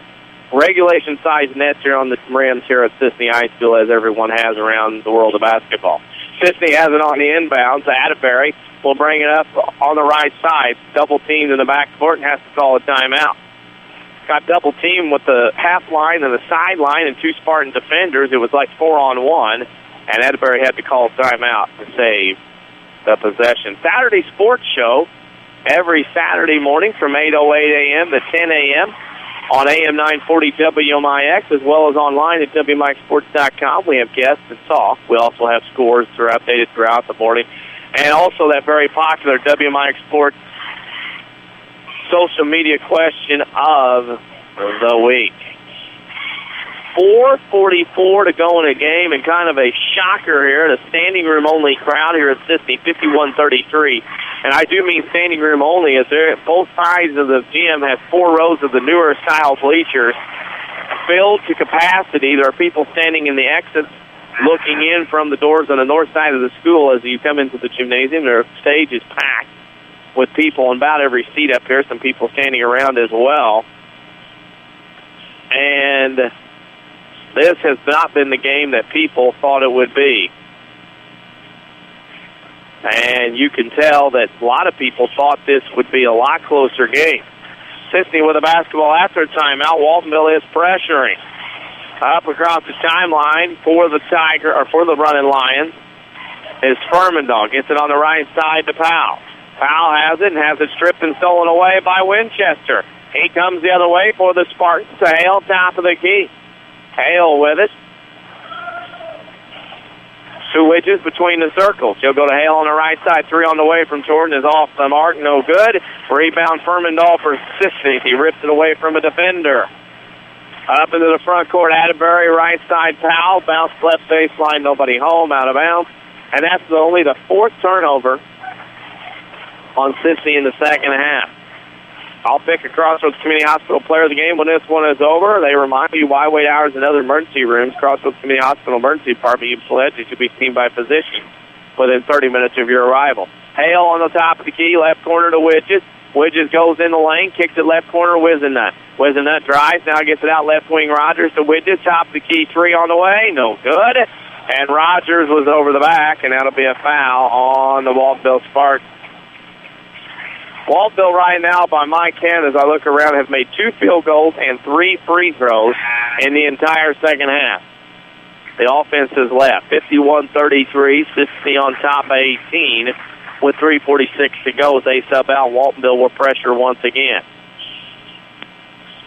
Regulation size nets here on the rims here at Cisne High School, as everyone has around the world of basketball. Cisne has it on the inbounds. Atterbury will bring it up on the right side. Double teamed in the backcourt and has to call a timeout. Got double teamed with the half line and the sideline and two Spartan defenders. It was like 4-on-1, and Atterbury had to call a timeout to save the possession. Saturday sports show every Saturday morning from 8:08 a.m. to 10 a.m. on AM 940 WMIX, as well as online at WMIXsports.com. We have guests and talk. We also have scores that are updated throughout the morning. And also that very popular WMIX Sports social media question of the week. 4:44 to go in a game, and kind of a shocker here. The standing room only crowd here at Cisne, 51-33. And I do mean standing room only, as both sides of the gym have 4 rows of the newer style bleachers filled to capacity. There are people standing in the exits looking in from the doors on the north side of the school as you come into the gymnasium. Their stage is packed with people on about every seat up here, some people standing around as well. And this has not been the game that people thought it would be. And you can tell that a lot of people thought this would be a lot closer game. Cisne with a basketball after timeout. Waltonville is pressuring. Up across the timeline for the Runnin Lions is Furmandahl. Gets it on the right side to Powell. Powell has it and has it stripped and stolen away by Winchester. He comes the other way for the Spartans to Hale, top of the key. Hale with it. 2 widgets between the circles. He'll go to Hale on the right side. 3 on the way from Jordan is off the mark. No good. Rebound Furmandahl for Cisne. He rips it away from a defender. Up into the front court, Atterbury, right side Powell. Bounce left baseline, nobody home, out of bounds. And that's only the 4th turnover on Cisne in the second half. I'll pick a Crossroads Community Hospital player of the game when this one is over. They remind you why wait hours in other emergency rooms. Crossroads Community Hospital Emergency Department, you've pledged it should be seen by physicians within 30 minutes of your arrival. Hale on the top of the key, left corner to Widges. Widges goes in the lane, kicks it left corner, Wisenut. Wisenut drives, now gets it out left wing Rogers to Widges. Top of the key, 3 on the way, no good. And Rogers was over the back, and that'll be a foul on the Waltonville Spartans. Waltonville right now, by my count, as I look around, have made 2 field goals and 3 free throws in the entire second half. The offense is left. 51-33, Cisne on top of 18 with 3:46 to go as they sub out. Waltonville will pressure once again.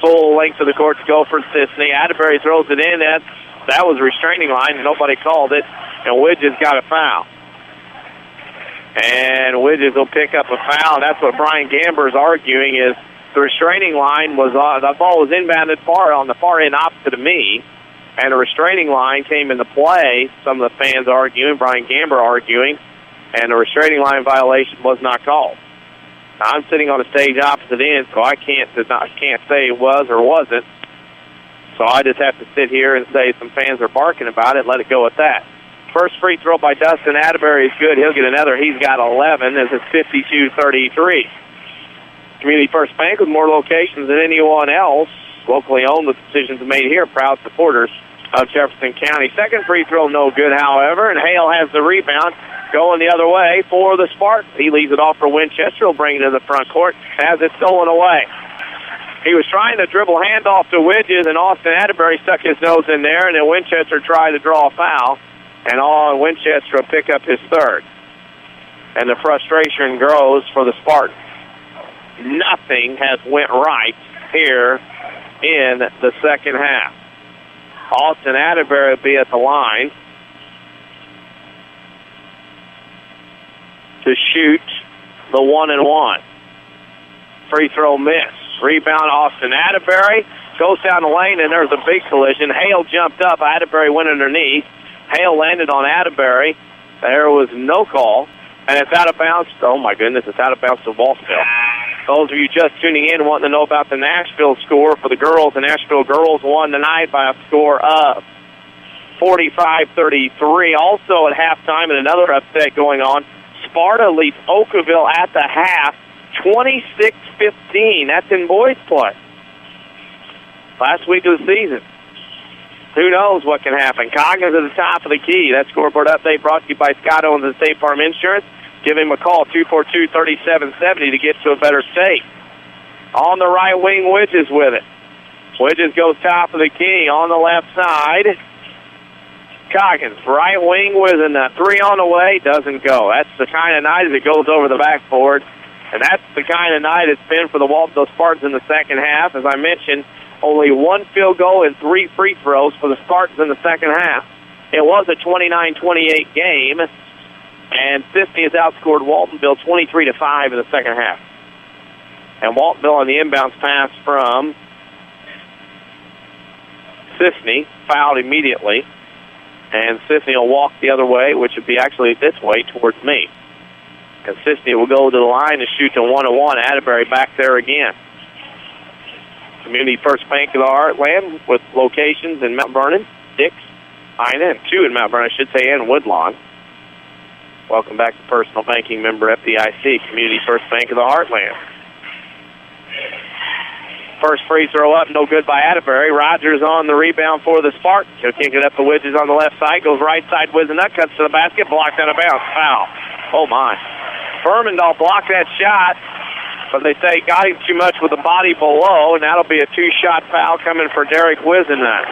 Full length of the court to go for Cisne. Atterbury throws it in. That was restraining line, and nobody called it, and Widges got a foul. And Widges will pick up a foul. That's what Brian Gamber is arguing, is the restraining line was the ball was inbounded far on the far end opposite of me, and the restraining line came into play. Some of the fans arguing, Brian Gamber arguing, and the restraining line violation was not called. Now, I'm sitting on the stage opposite end, so I can't say it was or wasn't. So I just have to sit here and say some fans are barking about it. Let it go at that. First free throw by Dustin Atterbury is good. He'll get another. He's got 11 as it's 52-33. Community First Bank with more locations than anyone else. Locally owned, the decisions made here. Proud supporters of Jefferson County. Second free throw no good, however, and Hale has the rebound. going the other way for the Spartans. He leaves it off for Winchester. He'll bring it to the front court. Has it stolen away. He was trying to dribble handoff to Widges, and Austin Atterbury stuck his nose in there, and then Winchester tried to draw a foul, and Winchester will pick up his third. And the frustration grows for the Spartans. Nothing has went right here in the second half. Austin Atterbury will be at the line to shoot the 1-and-1. Free throw miss. Rebound Austin Atterbury. Goes down the lane, and there's a big collision. Hale jumped up. Atterbury went underneath. Hale landed on Atterbury. There was no call. And it's out of bounds. Oh, my goodness, it's out of bounds to Waltonville. Those of you just tuning in wanting to know about the Nashville score for the girls, the Nashville girls won tonight by a score of 45-33. Also at halftime, and another upset going on, Sparta leads Oakville at the half, 26-15. That's in boys play. Last week of the season. Who knows what can happen? Coggins at the top of the key. That scoreboard update brought to you by Scott Owens and State Farm Insurance. Give him a call, 242-3770, to get to a better state. On the right wing, Widges with it. Widges goes top of the key on the left side. Coggins, right wing with a three on the way, doesn't go. That's the kind of night as it goes over the backboard. And that's the kind of night it's been for the Waltonville Spartans in the second half. As I mentioned, only one field goal and 3 free throws for the Spartans in the second half. It was a 29-28 game, and Cisne has outscored Waltonville 23-5 in the second half. And Waltonville on the inbounds pass from Cisne, fouled immediately, and Cisne will walk the other way, which would be actually this way towards me. And Cisne will go to the line and shoot to 1-on-1. Atterbury back there again. Community First Bank of the Heartland with locations in Mount Vernon, Dix, Ina, and 2 in Mount Vernon, I should say, and Woodlawn. Welcome back to Personal Banking member FDIC, Community First Bank of the Heartland. First free throw up, no good by Atterbury. Rogers on the rebound for the Spartans. He'll kick it up to Widges on the left side, goes right side with the nut, cuts to the basket, blocked out of bounds. Foul. Oh, my. Fermandahl blocked that shot, but they say got him too much with the body below, and that'll be a 2-shot foul coming for Derek Wisenut.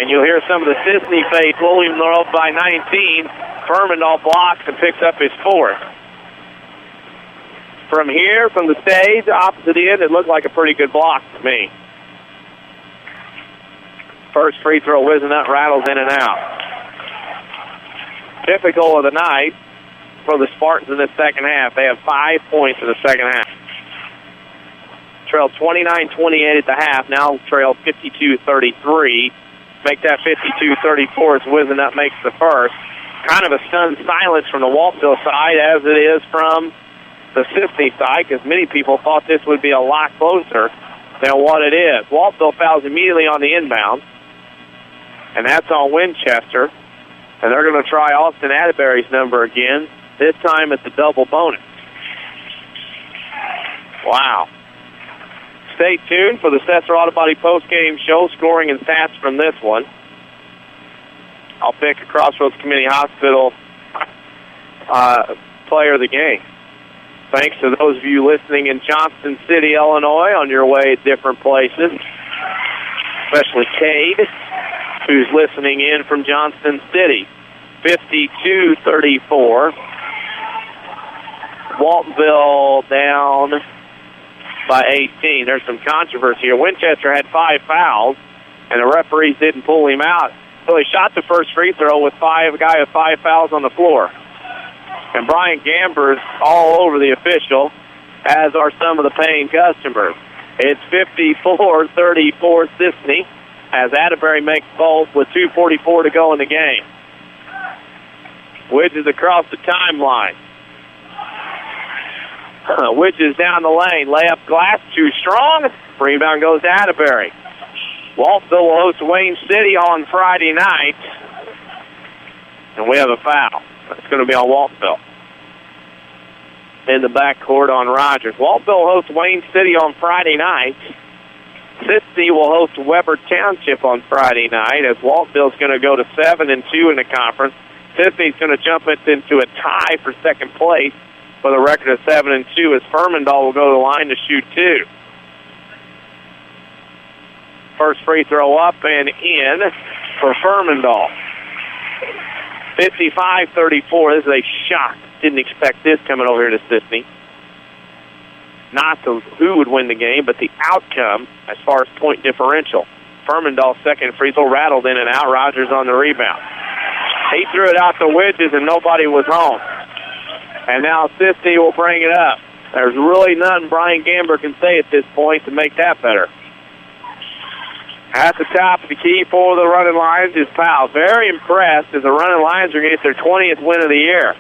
And you'll hear some of the Cisne fade. William up by 19. Fermandahl blocks and picks up his 4th. From here, from the stage, opposite end, it looked like a pretty good block to me. First free throw, Wisenut rattles in and out. Typical of the night for the Spartans in the second half. They have 5 points in the second half. Trailed 29-28 at the half, now trailed 52-33. Make that 52-34 as Wisenut makes the first. Kind of a stunned silence from the Waltonville side, as it is from the Cisne side, because many people thought this would be a lot closer than what it is. Waltonville fouls immediately on the inbound, and that's on Winchester. And they're going to try Austin Atterbury's number again. This time it's a double bonus. Wow. Stay tuned for the Sesser Auto Body postgame show, scoring and stats from this one. I'll pick a Crossroads Community Hospital player of the game. Thanks to those of you listening in Johnston City, Illinois, on your way to different places, especially Cade, who's listening in from Johnston City. 52-34. Waltonville down by 18. There's some controversy here. Winchester had 5 fouls, and the referees didn't pull him out. So he shot the first free throw with a guy with 5 fouls on the floor. And Brian Gamber's all over the official, as are some of the paying customers. It's 54-34 Cisne, as Atterbury makes both with 2:44 to go in the game. Widges across the timeline. Widges down the lane. Layup glass, too strong. Rebound goes to Atterbury. Waltonville will host Wayne City on Friday night. And we have a foul. It's going to be on Waltonville. In the backcourt on Rogers. Waltonville hosts Wayne City on Friday night. Cisne will host Weber Township on Friday night, as Waltonville's going to go to 7-2 in the conference, Sisney's going to jump it into a tie for second place with a record of 7-2 as Fermandahl will go to the line to shoot 2. First free throw up and in for Fermandahl. 55-34. This is a shock. Didn't expect this coming over here to Cisne. Not who would win the game, but the outcome as far as point differential. Fermandahl's second free throw rattled in and out. Rogers on the rebound. He threw it out the wedges and nobody was home. And now Cisne will bring it up. There's really nothing Brian Gamber can say at this point to make that better. At the top of the key for the Runnin' Lions is Powell. Very impressed as the Runnin' Lions are going to get their 20th win of the year.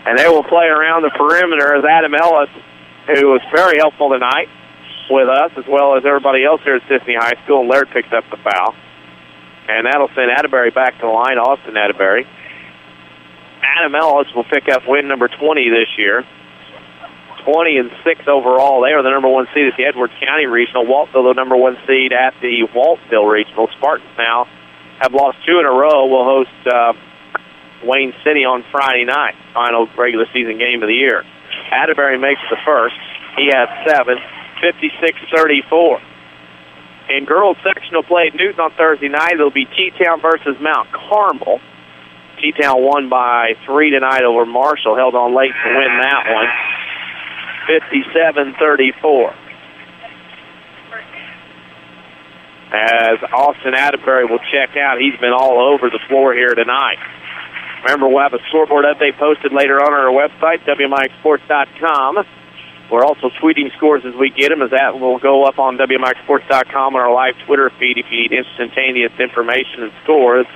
And they will play around the perimeter as Adam Ellis, who was very helpful tonight with us, as well as everybody else here at Cisne High School. And Laird picked up the foul. And that'll send Atterbury back to the line, Austin Atterbury. Adam Ellis will pick up win number 20 this year. 20-6 overall. They are the number 1 seed at the Edwards County Regional. Waltonville, the number 1 seed at the Waltonville Regional. Spartans now have lost 2 in a row. Will host Wayne City on Friday night, final regular season game of the year. Atterbury makes the first. He has 7, 56-34. In girls sectional play at Newton on Thursday night, it'll be T-Town versus Mount Carmel. T-Town won by 3 tonight over Marshall, held on late to win that one. 57-34. As Austin Atterbury will check out, he's been all over the floor here tonight. Remember, we'll have a scoreboard update posted later on our website, WMIXsports.com. We're also tweeting scores as we get them, as that will go up on WMIXsports.com on our live Twitter feed if you need instantaneous information and scores.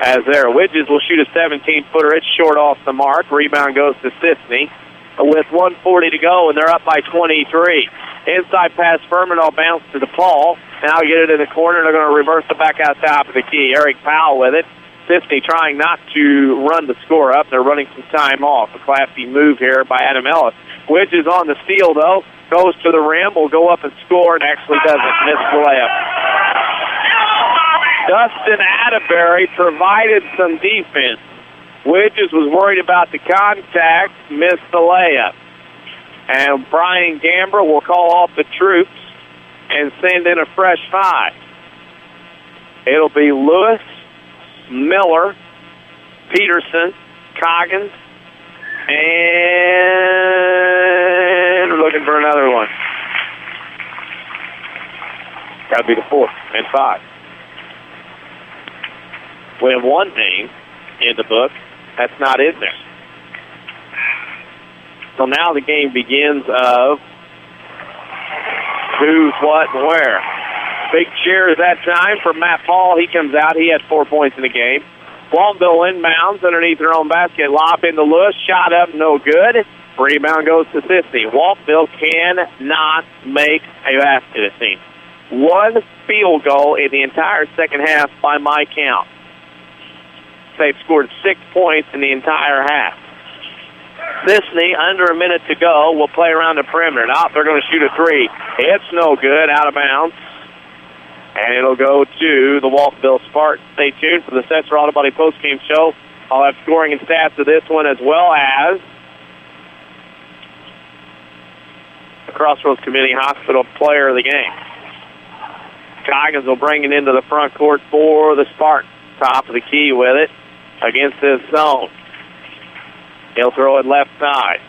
As there, Widges will shoot a 17-footer. It's short off the mark. Rebound goes to Cisne with 1:40 to go, and they're up by 23. Inside pass, Fermandahl bounce to DePaul. Now get it in the corner. They're going to reverse it back out top of the key. Eric Powell with it. Cisne trying not to run the score up. They're running some time off. A classy move here by Adam Ellis. Widges on the steal, though. Goes to the rim. Will go up and score, and actually doesn't miss the layup. Dustin Atterbury provided some defense. Widges was worried about the contact, missed the layup. And Brian Gamber will call off the troops and send in a fresh 5. It'll be Lewis, Miller, Peterson, Coggins, and we're looking for another one. Got to be the 4th and 5. We have one name in the book that's not in there. So now the game begins of who's, what, and where. Big cheer at that time for Matt Paul. He comes out. He had 4 points in the game. Waltonville inbounds underneath their own basket. Lob into Lewis. Shot up, no good. Rebound goes to Cisne. Waltonville cannot make a basket, it seems. 1 field goal in the entire second half by my count. They've scored 6 points in the entire half. Cisne, under a minute to go, will play around the perimeter. Now they're going to shoot a 3. It's no good, out of bounds. And it'll go to the Waltonville Spartans. Stay tuned for the Sesser Auto Body postgame show. I'll have scoring and stats of this one, as well as the Crossroads Community Hospital player of the game. Coggins will bring it into the front court for the Spartans. Top of the key with it against this zone. He'll throw it left side.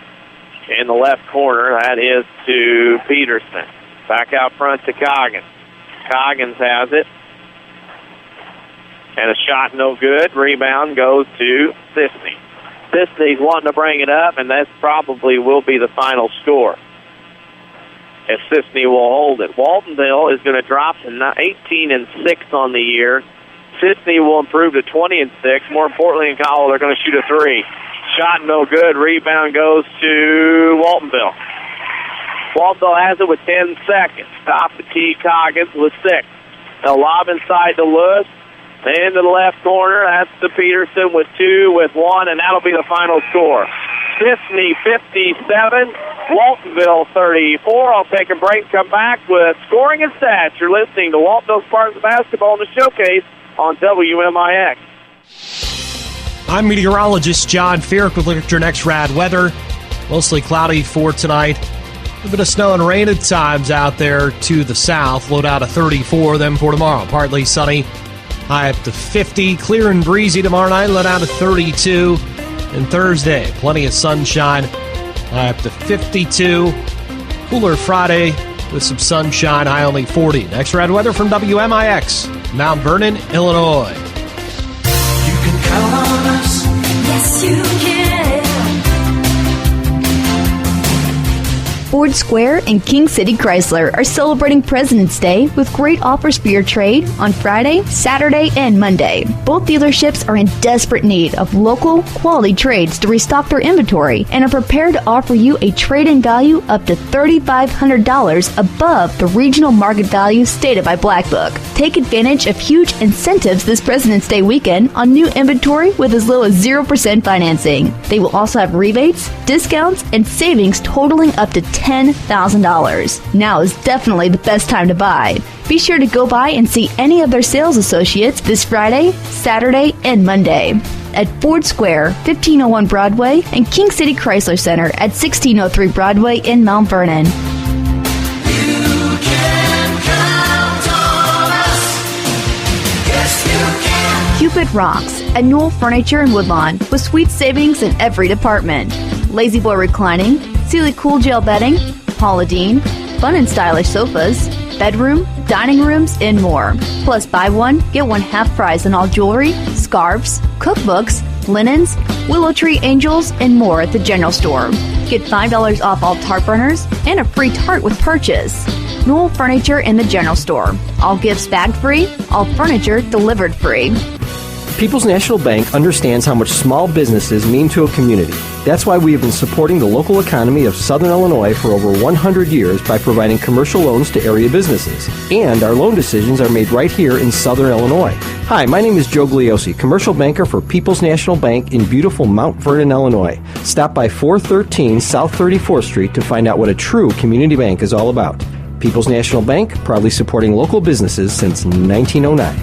In the left corner, that is to Peterson. Back out front to Coggins. Coggins has it. And a shot no good. Rebound goes to Cisne. Cisne's wanting to bring it up, and that probably will be the final score. As Cisne will hold it. Waltonville is going to drop to 18-6 on the year. Cisne will improve to 20-6. More importantly, in Cowell, they're going to shoot a 3. Shot no good. Rebound goes to Waltonville. Waltonville has it with 10 seconds. Top the key, Coggins with 6. They'll lob inside to Lewis. Into the left corner, that's to Peterson with 2, with 1, and that'll be the final score. Cisne 57, Waltonville 34. I'll take a break, come back with scoring and stats. You're listening to Waltonville Spartans basketball in the showcase on WMIX. I'm meteorologist John Fierk with Look at Your Next Rad Weather. Mostly cloudy for tonight. A bit of snow and rain at times out there to the south. Low down to 34. Then for tomorrow, partly sunny. High up to 50. Clear and breezy tomorrow night. Low down to 32. And Thursday, plenty of sunshine. High up to 52. Cooler Friday with some sunshine. High only 40. Next Rad Weather from WMIX, Mount Vernon, Illinois. You can count on us. Yes, you can. Ford Square and King City Chrysler are celebrating President's Day with great offers for your trade on Friday, Saturday, and Monday. Both dealerships are in desperate need of local, quality trades to restock their inventory and are prepared to offer you a trade-in value up to $3,500 above the regional market value stated by Black Book. Take advantage of huge incentives this President's Day weekend on new inventory with as low as 0% financing. They will also have rebates, discounts, and savings totaling up to $10,000. Now is definitely the best time to buy. Be sure to go by and see any of their sales associates this Friday, Saturday, and Monday at Ford Square, 1501 Broadway, and King City Chrysler Center at 1603 Broadway in Mount Vernon. Cupid Rocks at Newell Furniture and Woodlawn with sweet savings in every department. Lazy Boy Reclining, Sealy Cool Gel Bedding, Paula Deen, fun and stylish sofas, bedroom, dining rooms, and more. Plus buy one, get one half price on all jewelry, scarves, cookbooks, linens, Willow Tree Angels, and more at the general store. Get $5 off all tart burners and a free tart with purchase. Newell Furniture in the general store. All gifts bagged free, all furniture delivered free. People's National Bank understands how much small businesses mean to a community. That's why we have been supporting the local economy of Southern Illinois for over 100 years by providing commercial loans to area businesses. And our loan decisions are made right here in Southern Illinois. Hi, my name is Joe Gliosi, commercial banker for People's National Bank in beautiful Mount Vernon, Illinois. Stop by 413 South 34th Street to find out what a true community bank is all about. People's National Bank, proudly supporting local businesses since 1909.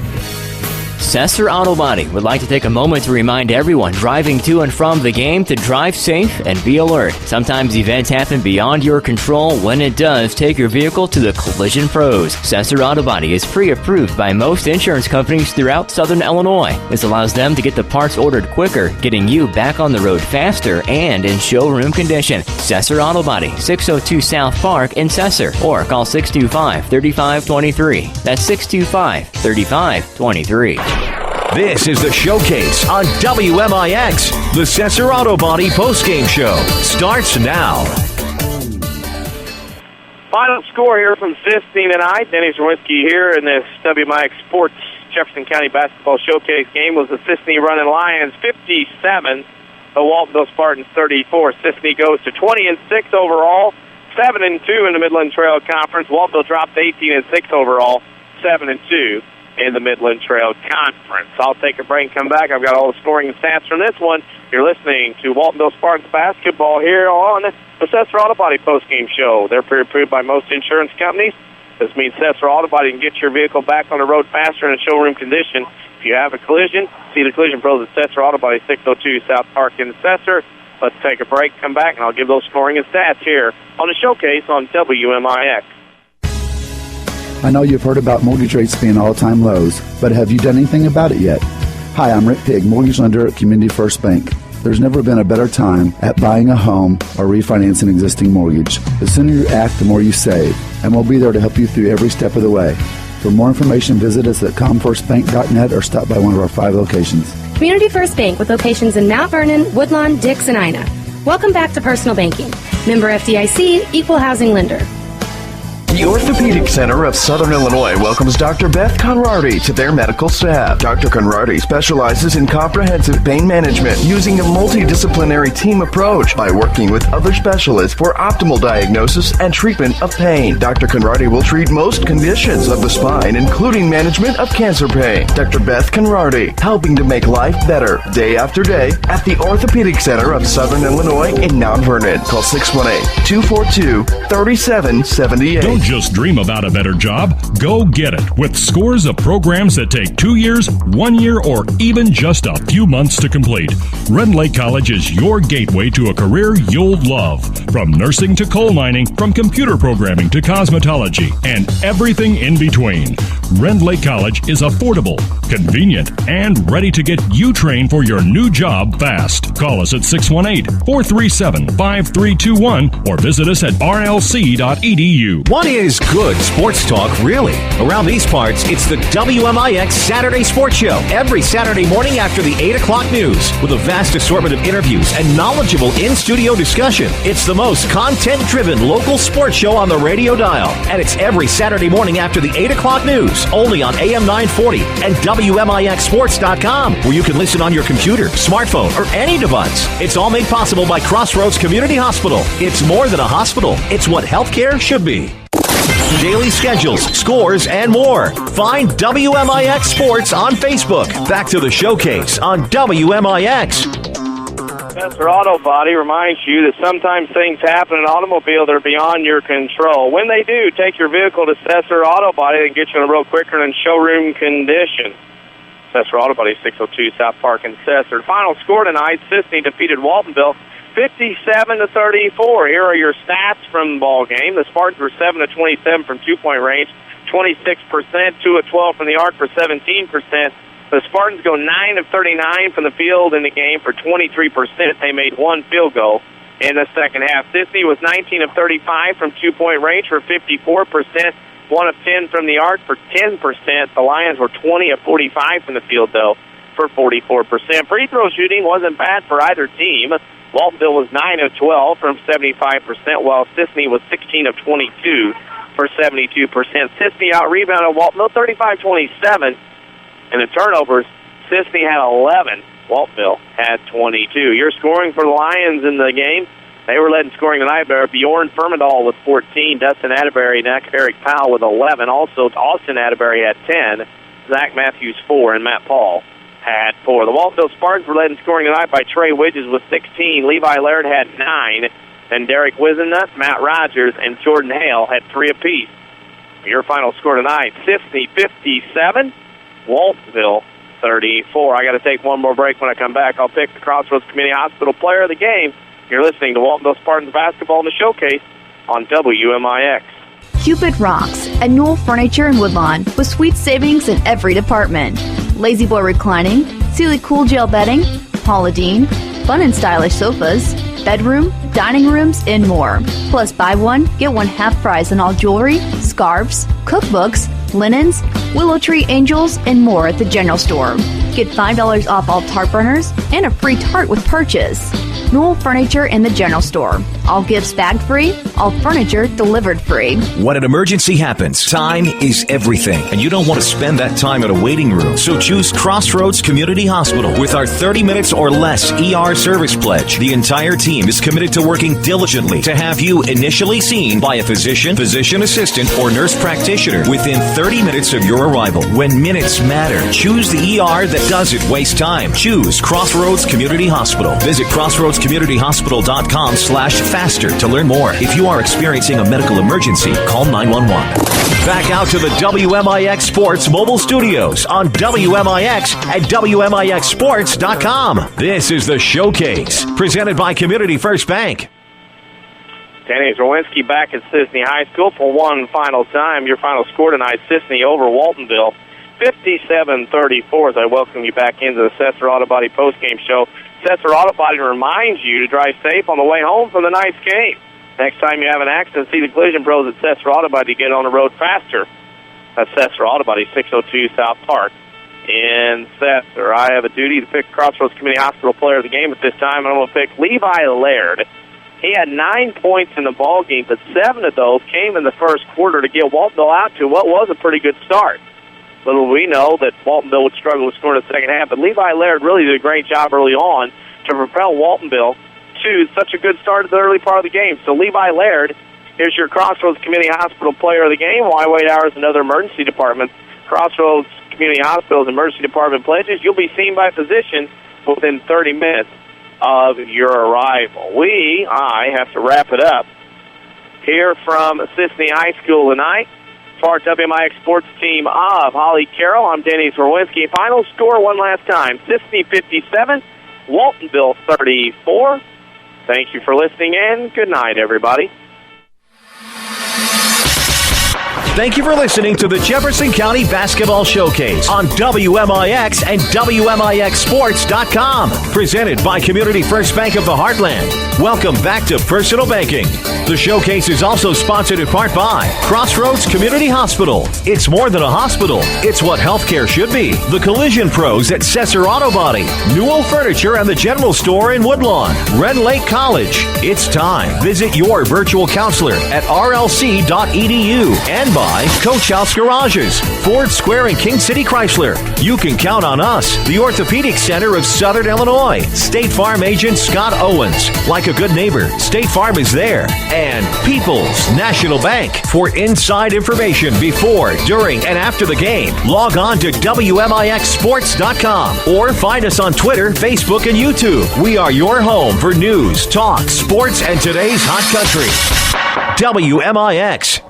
Sesser Auto Body would like to take a moment to remind everyone driving to and from the game to drive safe and be alert. Sometimes events happen beyond your control. When it does, take your vehicle to the collision pros. Sesser Auto Body is pre-approved by most insurance companies throughout Southern Illinois. This allows them to get the parts ordered quicker, getting you back on the road faster and in showroom condition. Sesser Auto Body, 602 South Park in Sesser, or call 625-3523. That's 625-3523. This is the Showcase on WMIX. The Sesser Auto Body postgame show starts now. Final score here from Cisne tonight. Denny Czerwinski here in this WMIX Sports Jefferson County Basketball Showcase game was the Cisne Runnin Lions 57, the Waltonville Spartans 34. Cisne goes to 20-6 overall, 7-2 in the Midland Trail Conference. Waltonville dropped 18-6 overall, 7-2. In the Midland Trail Conference. I'll take a break and come back. I've got all the scoring and stats from this one. You're listening to Waltonville Spartans basketball here on the Sesser Auto Body postgame show. They're pre-approved by most insurance companies. This means Sesser Auto Body can get your vehicle back on the road faster in a showroom condition. If you have a collision, see the collision pros at Sesser Auto Body, 602 South Park in Sesser. Let's take a break, come back, and I'll give those scoring and stats here on the Showcase on WMIX. I know you've heard about mortgage rates being all-time lows, but have you done anything about it yet? Hi, I'm Rick Pigg, mortgage lender at Community First Bank. There's never been a better time at buying a home or refinancing an existing mortgage. The sooner you act, the more you save, and we'll be there to help you through every step of the way. For more information, visit us at comfirstbank.net or stop by one of our 5 locations. Community First Bank with locations in Mount Vernon, Woodlawn, Dix, and Ina. Welcome back to Personal Banking. Member FDIC, Equal Housing Lender. The Orthopedic Center of Southern Illinois welcomes Dr. Beth Conradi to their medical staff. Dr. Conradi specializes in comprehensive pain management using a multidisciplinary team approach by working with other specialists for optimal diagnosis and treatment of pain. Dr. Conradi will treat most conditions of the spine, including management of cancer pain. Dr. Beth Conradi, helping to make life better day after day at the Orthopedic Center of Southern Illinois in Mount Vernon. Call 618-242-3778. Don't just dream about a better job? Go get it with scores of programs that take 2 years, 1 year, or even just a few months to complete. Rend Lake College is your gateway to a career you'll love. From nursing to coal mining, from computer programming to cosmetology, and everything in between. Rend Lake College is affordable, convenient, and ready to get you trained for your new job fast. Call us at 618-437-5321 or visit us at rlc.edu. What is good sports talk, really? Around these parts, it's the WMIX Saturday Sports Show. Every Saturday morning after the 8 o'clock news, with a vast assortment of interviews and knowledgeable in-studio discussion. It's the most content-driven local sports show on the radio dial. And it's every Saturday morning after the 8 o'clock news, only on AM 940 and WMIXsports.com, where you can listen on your computer, smartphone, or any device. It's all made possible by Crossroads Community Hospital. It's more than a hospital. It's what healthcare should be. Daily schedules, scores, and more. Find WMIX Sports on Facebook. Back to the showcase on WMIX. Sesser Auto Body reminds you that sometimes things happen in an automobile that are beyond your control. When they do, take your vehicle to Sesser Auto Body and get you on the road quicker than showroom condition. Sesser Auto Body, 602 South Park in Sesser. Final score tonight, Cisne defeated Waltonville 57-34. Here are your stats from the ball game. The Spartans were 7-27 from two-point range, 26%, 2-12 from the arc for 17%. The Spartans go 9-39 from the field in the game for 23%. They made one field goal in the second half. Cisne was 19-35 from two-point range for 54%, 1-10 from the arc for 10%. The Lions were 20-45 from the field, though, for 44%. Free throw shooting wasn't bad for either team. Waltonville was 9-12 from 75%, while Cisne was 16-22 for 72%. Cisne out-rebounded Waltonville 35-27. And the turnovers, Cisne had 11. Waltonville had 22. Your scoring for the Lions in the game, they were led in scoring tonight by Bjorn Firmendal with 14, Dustin Atterbury, and Eric Powell with 11. Also, Austin Atterbury had 10, Zach Matthews 4, and Matt Paul had 4. The Waltonville Spartans were led in scoring tonight by Trey Widges with 16. Levi Laird had 9. And Derek Wisenut, Matt Rogers, and Jordan Hale had 3 apiece. Your final score tonight, Cisne 57, Waltonville 34. I got to take one more break. When I come back, I'll pick the Crossroads Community Hospital player of the game. You're listening to Waltonville Spartans basketball in the showcase on WMIX. Cupid Rocks at Newell Furniture in Woodlawn with sweet savings in every department. Lazy Boy reclining, Sealy Cool Gel bedding, Paula Deen, fun and stylish sofas, bedroom, dining rooms, and more. Plus buy one, get one half price on all jewelry, scarves, cookbooks, linens, Willow Tree Angels, and more at the general store. Get $5 off all tart burners and a free tart with purchase. Newell Furniture in the general store. All gifts bagged free, all furniture delivered free. When an emergency happens, time is everything, and you don't want to spend that time in a waiting room. So choose Crossroads Community Hospital. With our 30 minutes or less ER service pledge, the entire team is committed to working diligently to have you initially seen by a physician, physician assistant, or nurse practitioner within 30 minutes of your arrival. When minutes matter, choose the ER that doesn't waste time. Choose Crossroads Community Hospital. Visit crossroadscommunityhospital.com/faster to learn more. If you are experiencing a medical emergency, call 911. Back out to the WMIX Sports mobile studios on WMIX at WMIXsports.com. This is the Showcase, presented by Community First Bank. Danny Czerwinski back at Cisne High School for one final time. Your final score tonight, Cisne over Waltonville, 57-34. As I welcome you back into the Sesser Auto Body postgame show. Sesser Auto Body reminds you to drive safe on the way home from the night's game. Next time you have an accident, see the collision pros at Sesser Auto Body to get on the road faster. That's Sesser Auto Body, 602 South Park in Sesser. I have a duty to pick Crossroads Community Hospital player of the game at this time, and I'm going to pick Levi Laird. He had 9 points in the ball game, but 7 of those came in the first quarter to get Waltonville out to what was a pretty good start. Little we know that Waltonville would struggle to score in the second half, but Levi Laird really did a great job early on to propel Waltonville to such a good start at the early part of the game. So Levi Laird is your Crossroads Community Hospital player of the game. Why wait hours and other emergency departments? Crossroads Community Hospital's emergency department pledges you'll be seen by a physician within 30 minutes of your arrival. I have to wrap it up here from Cisne High School tonight. For our WMIX sports team of Holly Carroll, I'm Denny Czerwinski. Final score one last time, Cisne 57, Waltonville 34. Thank you for listening, and good night, everybody. Thank you for listening to the Jefferson County Basketball Showcase on WMIX and WMIXSports.com. Presented by Community First Bank of the Heartland. Welcome back to Personal Banking. The showcase is also sponsored in part by Crossroads Community Hospital. It's more than a hospital. It's what healthcare should be. The Collision Pros at Sesser Auto Body. Newell Furniture and the General Store in Woodlawn. Red Lake College. It's time. Visit your virtual counselor at rlc.edu. And by Coach House Garages, Ford Square and King City Chrysler. You can count on us, the Orthopedic Center of Southern Illinois. State Farm agent Scott Owens. Like a good neighbor, State Farm is there. And People's National Bank. For inside information before, during, and after the game, log on to WMIXSports.com or find us on Twitter, Facebook, and YouTube. We are your home for news, talk, sports, and today's hot country. WMIX.